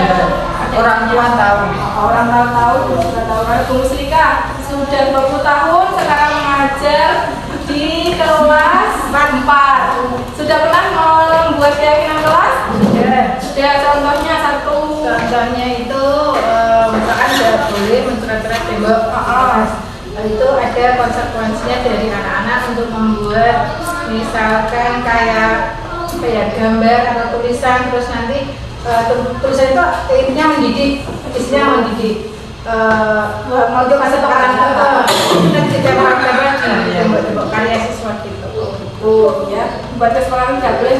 orang tua tahu. Orang tahu sudah tahu. Kalau Bu Muslika sudah 20 tahun sekarang mengajar di kelas 4. Sudah pernah membuat keyakinan kelas? Sudah. Contohnya satu. Contohnya itu misalkan tidak boleh mencoret-coret tembok. Itu ada konsekuensinya dari anak-anak untuk membuat misalkan kayak gambar atau tulisan, terus nanti tulisan itu intinya mendidik, isinya mendidik. Untuk masa depan kita tidak melakukan lagi tembok karya siswa gitu. Ya, buat sekolah tidak boleh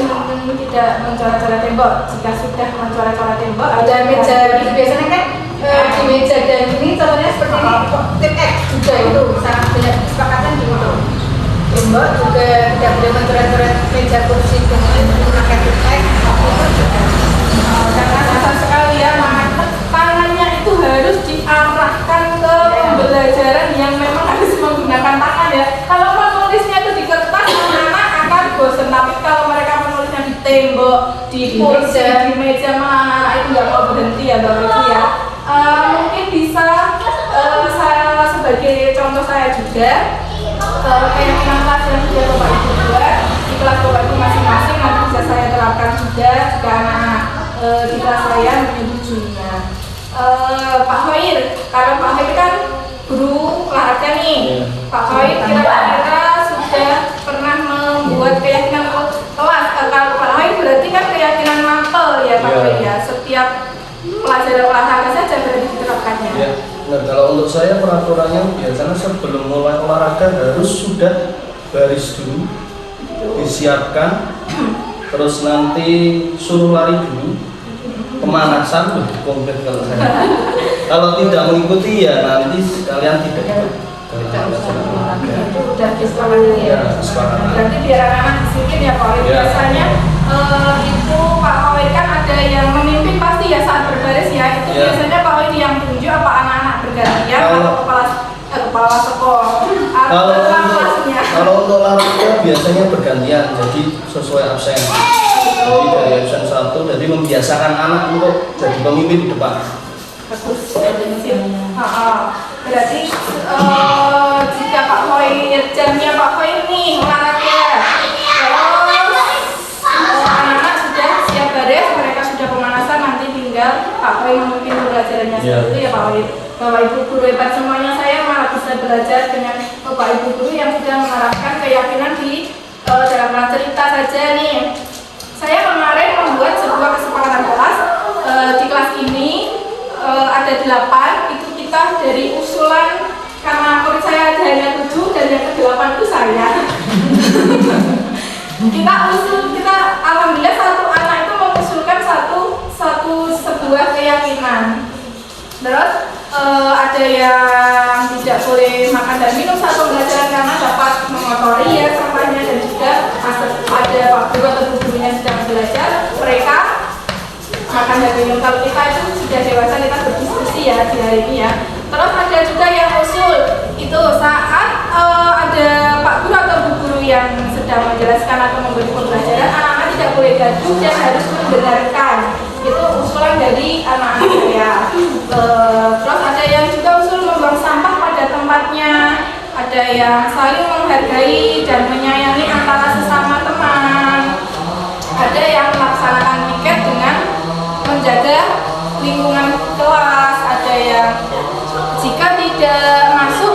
tidak mencoret-coret tembok. Jika sudah mencoret-coret tembok, ada meja gitu biasanya kan di meja dan ini contohnya seperti ini tip X juga itu sangat banyak kesepakatan gitu. Tembok juga tidak boleh mencoret-coret meja kursi dengan memakai tip X itu juga. Karena susah sekali ya, tangannya itu harus diarahkan ke pembelajaran yang memang harus menggunakan tangan ya. Kalau menulisnya itu di kertas, anak-anak akan bosan. Tapi kalau mereka menulisnya di tembok, di kursi, di meja, mana anak itu nggak mau berhenti ya, Bapak Ibu ya. Mungkin bisa saya sebagai contoh saya juga keyakinan kelas yang sudah Bapak Ibu buat di kelas Bapak Ibu masing-masing nanti bisa saya terapkan juga jika anak di kelas saya menyetujuinya. Pak Hoir, kalau Pak Hoir kan guru olahraga nih. Pak Hoir kira-kira sudah pernah membuat keyakinan kelas. Kalau Pak Hoir berarti kan keyakinan mapel ya Pak Hoir ya. Setiap pelajaran olahraga saja berarti diterapkannya. Ya. Nah, kalau untuk saya peraturannya biasanya sebelum mulai olahraga harus sudah baris dulu, disiapkan, terus nanti suruh lari dulu, pemanasan lebih konkret kalau saya. Kalau tidak mengikuti ya nanti kalian tidak olahraga. Itu udah disepakati ya. Berarti biar anak-anak disiplin ya Pak Hoir. Biasanya itu Pak Hoir kan ada yang memimpin pasti ya saat berbaris ya. Itu biasanya Pak Hoir yang tunjuk apa anak-anak bergantian atau kepala sekolah atau kelasnya. Kalau untuk olahraga biasanya bergantian, jadi sesuai absen. Jadi dari absen 1, jadi membiasakan anak untuk jadi pemimpin di depan. Bagus. Berarti jika Pak Hoir jamnya Pak Hoir nih olahraga, terus anak-anak sudah siap baris, mereka sudah pemanasan, nanti tinggal Pak Hoir memimpin pembelajarannya seperti itu ya Pak Hoir. Bapak Ibu guru hebat semuanya, saya malah bisa belajar dengan Bapak Ibu guru yang sudah menerapkan keyakinan di dalam cerita saja nih. Saya kemarin membuat sebuah kesepakatan kelas di kelas ini ada 8, itu kita dari usulan karena murid saya hanya 7 dan yang ke-8 itu saya. kita alhamdulillah satu anak itu mengusulkan sebuah keyakinan. Terus ada yang tidak boleh makan dan minum saat pembelajaran karena dapat mengotori ya sampahnya, dan juga ada Pak Guru atau Bu gurunya sedang belajar, mereka makan dan minum. Kalau kita itu sudah dewasa, kita berdiskusi ya di hari ini ya. Terus ada juga yang usul itu saat ada Pak Guru atau Bu Guru yang sedang menjelaskan atau memberi pembelajaran, anak-anak tidak boleh gaduh dan harus mendengarkan. Itu usulan dari anak-anak saya. Terus ada yang juga usul membuang sampah pada tempatnya, ada yang saling menghargai dan menyayangi antara sesama teman, ada yang melaksanakan piket dengan menjaga lingkungan kelas, ada yang jika tidak masuk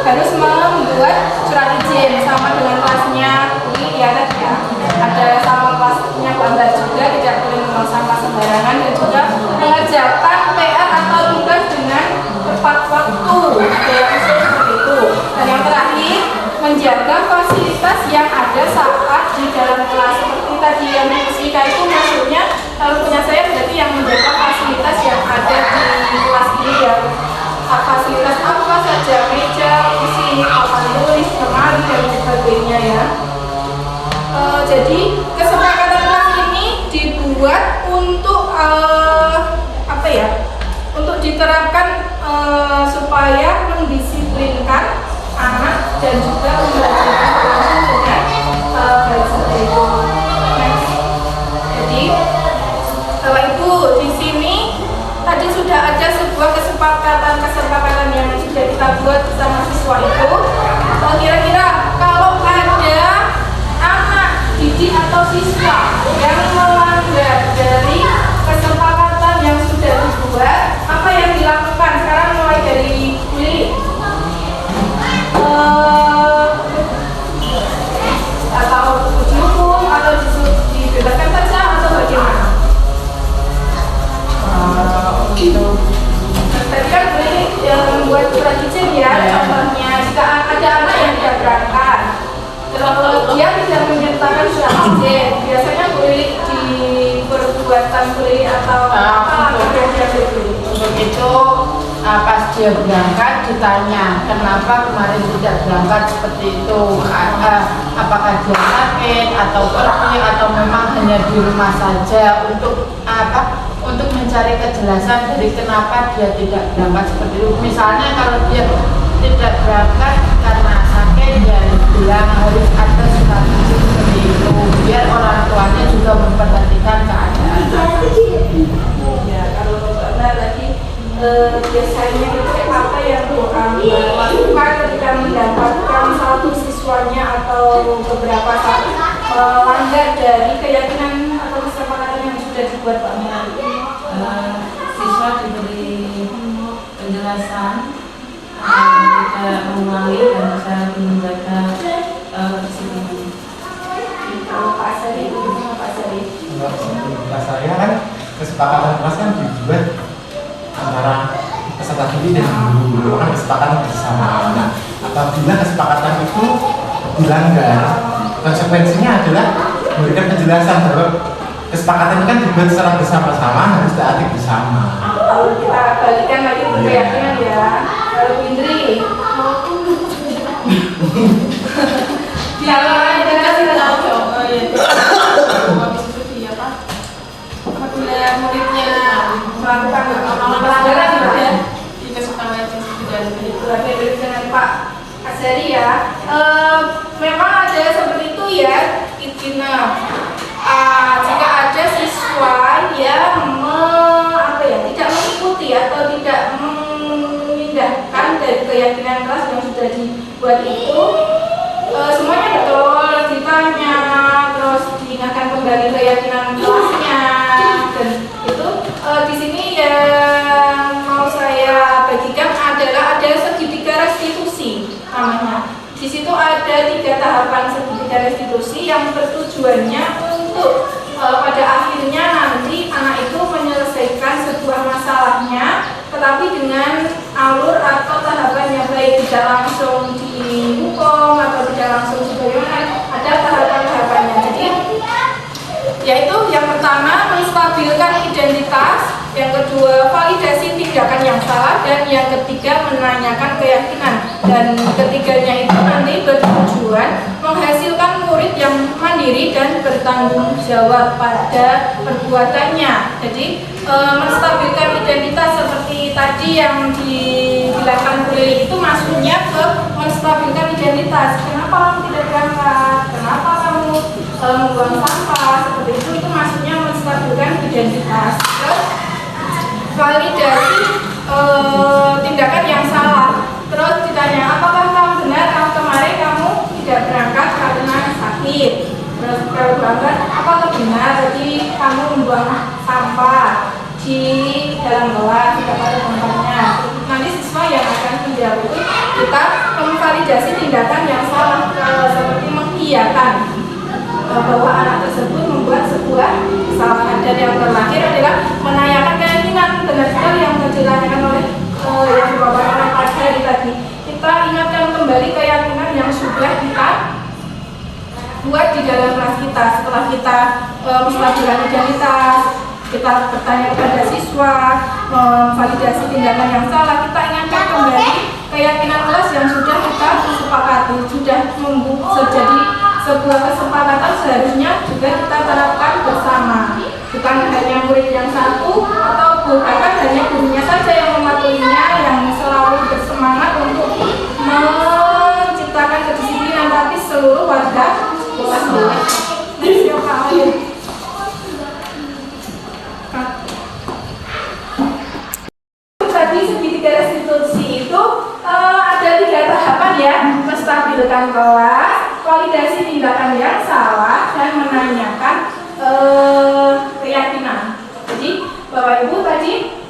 harus membuat surat izin sama dengan kelasnya. Ini ya tadi ya, ada sama kelasnya bangga juga, tidak boleh membuang sampah sembarangan dan juga mengerjakan PR atau tugas dengan tepat waktu. Ada yang usul seperti itu. Dan yang terakhir, menjaga fasilitas yang ada saat di dalam kelas. Seperti tadi yang fisika itu maksudnya kalau punya saya berarti yang menjaga fasilitas yang ada di kelas ini ya. Fasilitas apa saja, meja, kursi, papan tulis, lemari dan sebagainya ya. Jadi kesepakatan kelas ini dibuat untuk apa ya? Untuk diterapkan supaya mendisiplinkan anak dan juga membelajarkan berlangsung dengan baik seperti itu. Jadi Bapak Ibu di sini tadi sudah ada sebuah kesepakatan yang sudah kita buat bersama siswa itu. Kira-kira kalau ada anak didik atau siswa yang melanggar dari kesepakatan yang sudah dibuat, apa yang dilakukan? Sekarang mulai dari Willy. Atau dihukum atau dibebaskan saja atau bagaimana? Tadi kan boleh membuat surat izin ya, contohnya jika ada anak yang tidak berangkat, terus dia tidak menyertakan surat izin, biasanya boleh diperbuatan boleh atau apa yang dia beri. Untuk itu pas dia berangkat ditanya kenapa kemarin tidak berangkat seperti itu, apakah dia sakit atau pergi atau memang hanya di rumah saja, untuk apa? Untuk mencari kejelasan dari kenapa dia tidak berangkat seperti itu. Misalnya kalau dia tidak berangkat karena sakit, ya bilang harus ada surat izin seperti itu, biar orang tuanya juga memperhatikan keadaan. Ya, kalau benar tadi biasanya itu apa yang orang lakukan ketika mendapatkan satu siswanya atau beberapa melanggar dari keyakinan atau kesepakatan yang sudah dibuat Pak Meli. Siswa diberi penjelasan tidak mengulangi dan bisa menjaga disiplin. Pak Asari, Pak Asari. Kelas saya kan kesepakatan kelas kan dibuat antara peserta didik dan guru, kan kesepakatan bersama. Nah, apabila kesepakatan itu dilanggar, konsekuensinya adalah memberikan penjelasan bahwa kesepakatan kan dibuat secara bersama-sama, harus taati bersama. Kalau kita balikan lagi ke keyakinan ya, kalau Indri, kalau kita kasih tahu, habis itu dia apa? Apabila muridnya melakukan pelanggaran ya, dikasih tahu aja dan itu ada dengan Pak Azari ya. Memang ada seperti itu ya, Itina. Jika ada siswa yang tidak mengikuti atau tidak memindahkan dari keyakinan kelas yang sudah dibuat itu, semuanya betul ditanya, terus diingatkan kembali keyakinan kelasnya, dan itu di sini yang mau saya bagikan adalah ada segitiga restitusi namanya. Di situ ada 3 tahapan segitiga restitusi yang bertujuannya untuk pada akhirnya nanti anak itu menyelesaikan sebuah masalahnya, tetapi dengan alur atau tahapan yang baik, tidak langsung dihukum atau tidak langsung sebagaimana, ada tahapan-tahapannya. Jadi yaitu yang pertama menstabilkan identitas, yang kedua validasi tindakan yang salah, dan yang ketiga menanyakan keyakinan. Dan ketiganya itu nanti bertujuan menghasilkan murid yang mandiri dan bertanggung jawab pada perbuatannya. Jadi menstabilkan identitas seperti tadi yang dibilangkan Bu Lili itu maksudnya ke menstabilkan identitas. Kenapa kamu tidak berangkat? Kenapa kamu membuang sampah? Seperti itu maksudnya menstabilkan identitas. Terus validasi tindakan yang salah. Terus ditanya, apakah kamu benar kalau kemarin kamu tidak berangkat karena sakit? Terus kalau berangkat, apakah benar tadi kamu membuang sampah di dalam kelas tidak pada tempatnya? Nanti siswa yang akan menjawab itu kita memvalidasi tindakan yang salah, seperti mengiyakan bahwa anak tersebut membuat sebuah kesalahan, dan yang terakhir adalah menanyakan keyakinan. Benar sekali yang ditanyakan oleh yang dibawakan oleh Pak Heri tadi. Kita ingatkan kembali keyakinan yang sudah kita buat di dalam kelas kita. Setelah kita menstabilkan identitas, kita bertanya kepada siswa, memvalidasi tindakan yang salah, kita ingatkan kembali keyakinan kelas yang sudah kita sepakati, sudah jadi sebuah kesepakatan seharusnya juga kita terapkan bersama. Bukan hanya murid yang satu atau bahkan hanya gurunya saja yang mematuhinya, yang selalu bersemangat untuk menciptakan kedisiplinan, tapi seluruh warga kelas juga. Tadi segitiga restitusi itu ada 3 tahapan ya: menstabilkan kelas, validasi tindakan yang salah, dan menanyakan keyakinan. Jadi Bapak Ibu tadi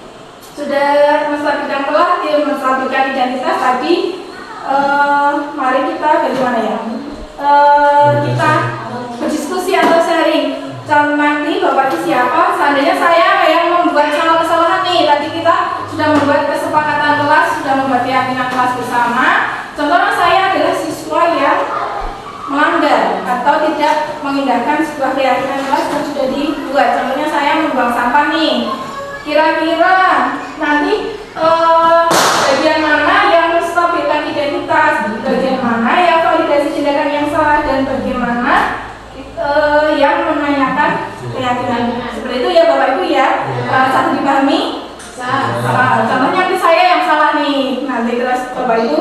sudah menstabilkan kelas, menstabilkan identitas tadi. Mari kita bagaimana ya? Kita berdiskusi atau sharing. Calon nanti Bapak itu siapa? Seandainya saya yang membuat salah kesalahan nih. Tadi kita sudah membuat kesepakatan kelas, sudah membuat keyakinan kelas bersama. Contohnya saya adalah siswa yang melanggar atau tidak mengindahkan sebuah keyakinan kelas yang sudah dibuat. Contohnya saya membuang sampah nih. Kira-kira nanti bagian mana yang menstabilkan identitas, bagian mana yang validasi tindakan yang salah, dan bagaimana yang menanyakan keyakinan. Seperti itu ya Bapak Ibu ya. Satu dipahami? Contohnya saya yang salah nih. Nanti terus Bapak Ibu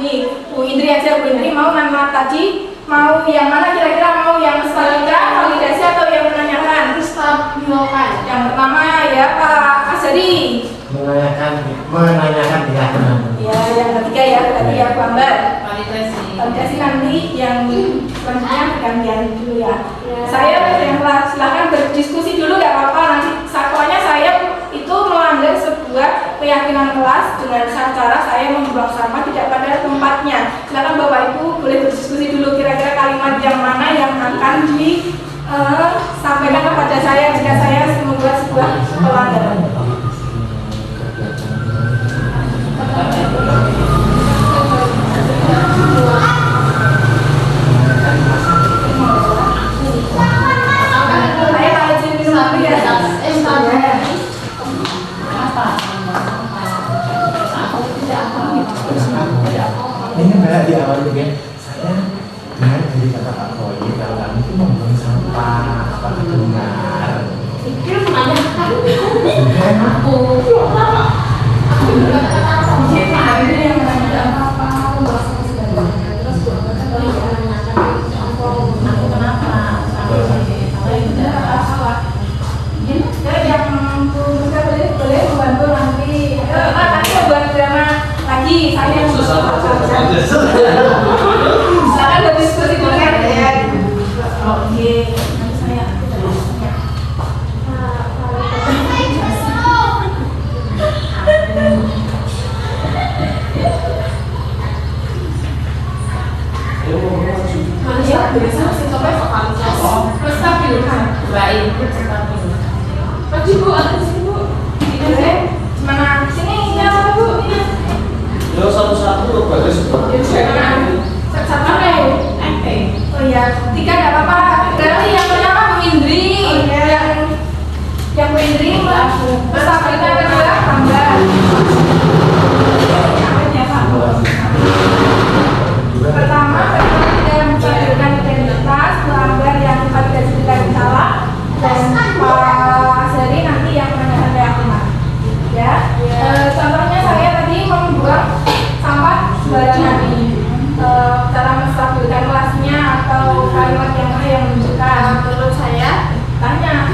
nih Bu Indri aja, Bu Indri mau nama tadi, mau yang mana kira-kira, mau yang menstabilkan, validasi, atau yang menanyakan? Menstabilkan. Yang pertama ya Pak Azari. Menanyakan keyakinan. Ya, yang ketiga ya tadi ya Bu Ambar. Validasi nanti yang selanjutnya gantian dulu ya. Saya yang silahkan berdiskusi dulu ya apa-apa. Nanti satuannya saya itu melanggar sebuah keyakinan kelas dengan cara saya membuang sampah tidak pada tempatnya. Silakan Bapak Ibu boleh berdiskusi dulu kira-kira kalimat yang mana yang akan disampaikan kepada saya jika saya membuat sebuah pelanggaran. Ini Mbak di awal juga saya dengar dari kata Pak Boy kalau kamu itu membuang sampah, apa itu benar? Itu menanyakan Aku saya silakan berdiskusi dulu ya. Oke, nanti saya baik. Mana sini ya Bu? Yo satu-satu loh bagus. Satu oh ya, 3 nggak apa-apa. Dari yang pertama Bu Indri, yang Bu Indri menstabilkan kedua tambah. Pertama, tidak menstabilkan identitas, melanggar yang validasi tidak salah, dan Pak Seri nanti yang menanyakan keyakinan. Ya, contohnya saya tadi membuang sampah sembarangan nih. Cara menstabilkan kelasnya atau kalimat yang mana yang menunjukkan? Menurut saya tanya.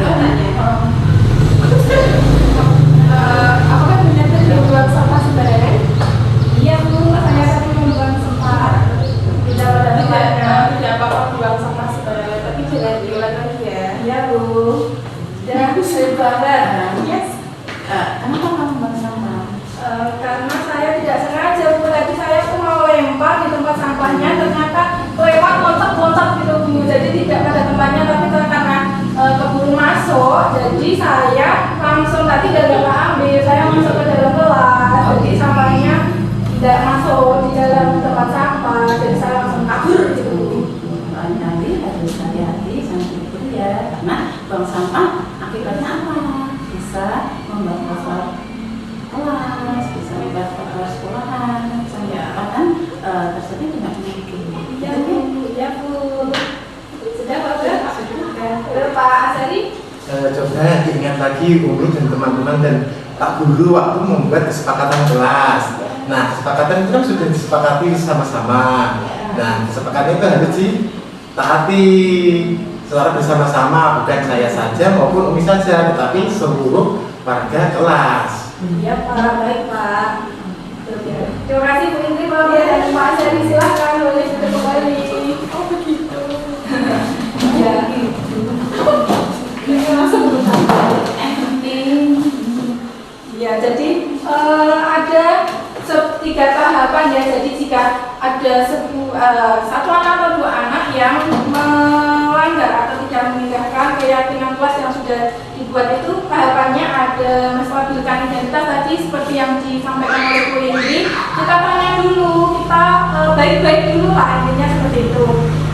habis lebaran. Yes. Kenapa kamu membuang sampah? Karena saya tidak sengaja, Bu. Tadi saya tuh mau lempar di tempat sampahnya, ternyata lewat loncat-loncat gitu, Bu. Jadi tidak pada tempatnya, tapi karena keburu masuk, jadi saya langsung tadi gagal ambil, saya masuk ke dalam kelas, jadi sampahnya tidak masuk di dalam tempat sampah, jadi saya langsung kabur gitu. Nanti harus hati-hati sama itu ya, karena buang sampah akibatnya apa? Bisa membawa kelas, bisa membawa sekolahan, bisa menyebabkan tersebut tidak mungkin. Ya Bu, ya Bu. Sudah Pak? Sudah Pak Asari? Coba diingat lagi Ulu dan teman-teman dan Pak Guru waktu membuat kesepakatan kelas. Nah, kesepakatan itu kan sudah disepakati sama-sama. Nah, kesepakatan itu harus ditaati secara bersama-sama, bukan saya saja maupun Umi saja, tetapi seluruh warga kelas. Iya Pak, baik Pak. Terima kasih Bu Indri, Pak Bia dan Pak Asari, silahkan boleh duduk kembali. Oh begitu. Ya gitu. Ya, jadi ada 3 tahapan ya. Jadi jika ada 1 anak atau 2 anak yang melanggar atau tidak memindahkan keyakinan kelas yang sudah dibuat, itu tahapannya ada menstabilkan identitas tadi seperti yang disampaikan oleh Bu Indri. Kita tanya dulu, kita baik-baik dulu lah, intinya seperti itu.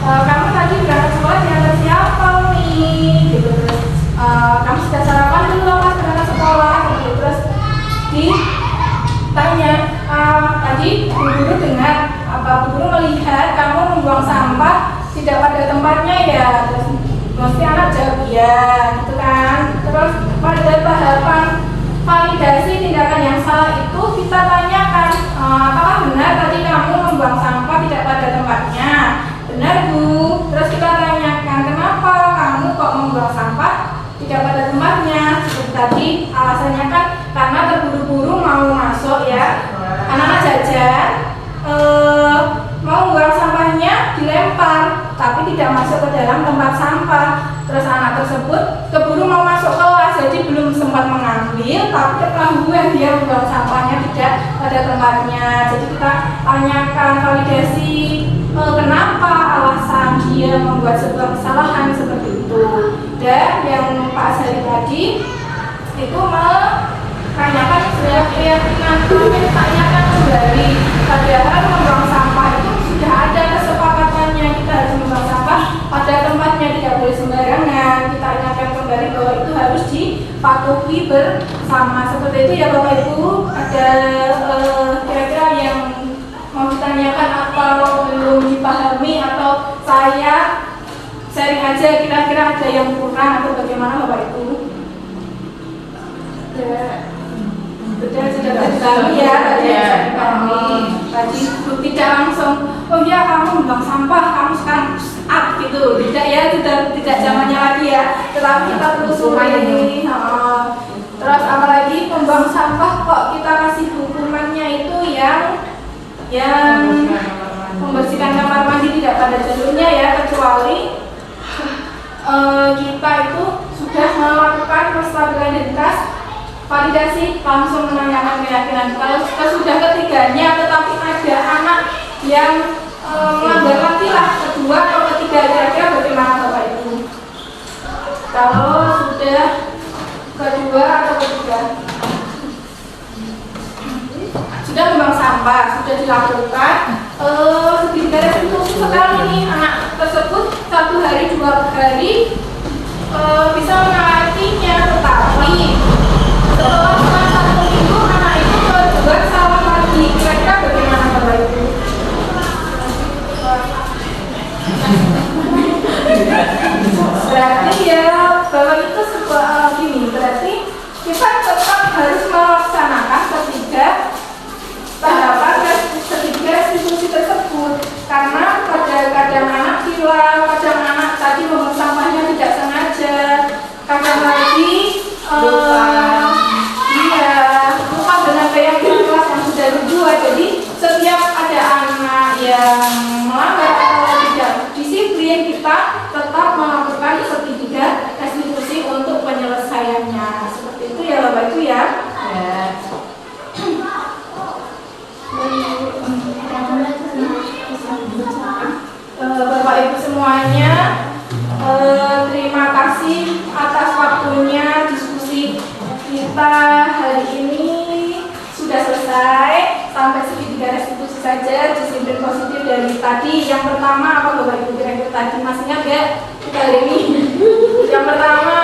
Kamu tadi berangkat sekolah diantar siapa nih? Gitu. Terus kamu sudah sarapan belum pas berangkat sekolah? Gitu. Terus ditanya, tadi Bu Guru dengar apa Bu Guru melihat kamu membuang sampah tidak pada tempatnya ya? Terus mesti anak jawab ya, gitu kan. Terus pada tahapan validasi tindakan yang salah itu kita tanyakan, apakah benar tadi kamu membuang sampah tidak pada tempatnya? Benar Bu. Terus kita tanyakan, kenapa kamu kok membuang sampah tidak pada tempatnya? Seperti tadi alasannya kan karena terburu-buru mau masuk ya, anak-anak jajan mau buang sampahnya dilempar tapi tidak masuk ke dalam tempat sampah. Terus anak tersebut keburu mau masuk kelas, jadi belum sempat mengambil tapi ketahuan dia membuang sampahnya tidak pada tempatnya. Jadi kita tanyakan validasi kenapa alasan dia membuat sebuah kesalahan seperti itu. Dan yang Pak Asari tadi itu menanyakan keyakinan, kami tanyakan kembali, padahal membuang sampah itu sudah ada kesepakatannya, kita harus membuang sampah pada tempatnya, tidak boleh sembarangan. Kita ingatkan kembali bahwa itu harus dipatuhi bersama. Seperti itu ya Bapak Ibu. Ada kira-kira yang mau ditanyakan atau belum dipahami, atau saya sharing aja kira-kira ada yang kurang atau bagaimana Bapak Ibu? Sudah dipahami ya tadi tadi tidak langsung oh ya kamu membuang sampah kamu sekarang up gitu, tidak ya, sudah tidak zamannya lagi ya, tetapi kita telusuri. Terus apalagi pembuang sampah kok kita kasih hukumannya itu yang membersihkan kamar mandi tidak pada jalurnya ya, kecuali kita itu sudah melakukan penstabilan identitas, validasi, langsung menanyakan keyakinan. Kalau sudah ketiganya tetapi ada anak yang melanggar lagi lah, kedua atau ketiga, kira-kira bagaimana Bapak Ibu? Kalau sudah kedua atau ketiga sudah membuang sampah, sudah dilakukan sedikit restitusi sekali nih anak tersebut 1 hari 2 hari bisa menaatinya, tetapi setelah 1 minggu anak itu kedua salah lagi, kira-kira bagaimana Bapak Ibu? Berarti ya bahwa itu sebuah gini, berarti kita tetap harus melaksanakan tahapan ketiga restitusi tersebut, karena kadang anak hilang, kadang anak tadi membuang sampahnya tidak sengaja, saja disiplin positif dari tadi. Yang pertama apa Bapak Ibu kira-kira tadi? Masih ingat nggak? Kita hari ini. Yang pertama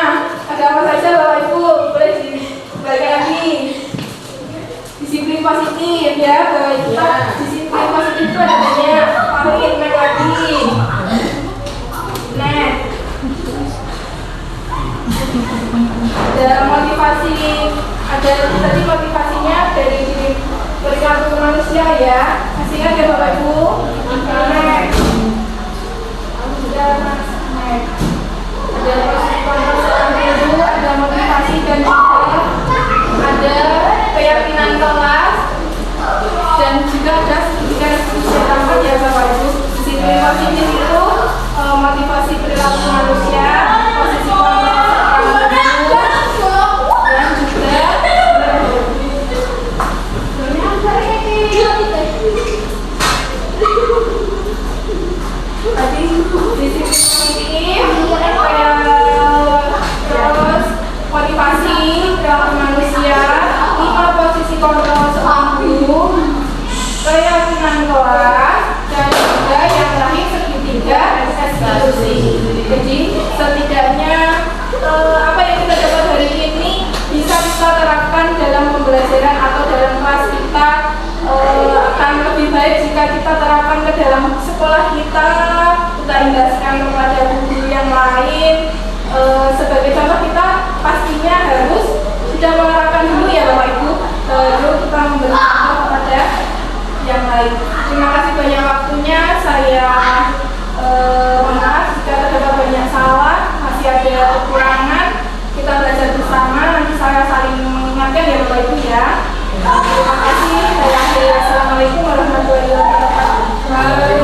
ada apa saja Bapak Ibu? Boleh dibalik lagi. Disiplin positif ya Bapak Ibu. Disiplin positif itu ada banyak. Paling naik lagi. Ada motivasi, ada tadi motivasinya dari perilaku manusia ya. Masih ingat ya Bapak Ibu? Ada kontrol, ada motivasi dan juga ada keyakinan kelas dan juga ada sertifikat ya Bapak Ibu. Disiplin positif itu motivasi perilaku manusia, posisi kontrol dan juga tadi disiplin positif terus motivasi perilaku manusia, 5 posisi kontrol seorang guru, keyakinan kelas, dan juga yang terakhir segitiga eksekusi. Jadi setidaknya apa yang kita dapat hari ini bisa kita terapkan dalam pembelajaran atau dalam kelas kita. Akan lebih baik jika kita terapkan ke dalam sekolah kita indahkan kepada guru yang lain. Sebagai contoh kita pastinya harus sudah menerapkan dulu ya Bapak Ibu, baru kita memberi contoh kepada yang lain. Terima kasih banyak waktunya. Saya maaf jika terdapat banyak salah, masih ada kekurangan. Kita belajar bersama, nanti saya saling mengingatkan ya Bapak Ibu ya. Terima kasih. Assalamualaikum warahmatullahi wabarakatuh.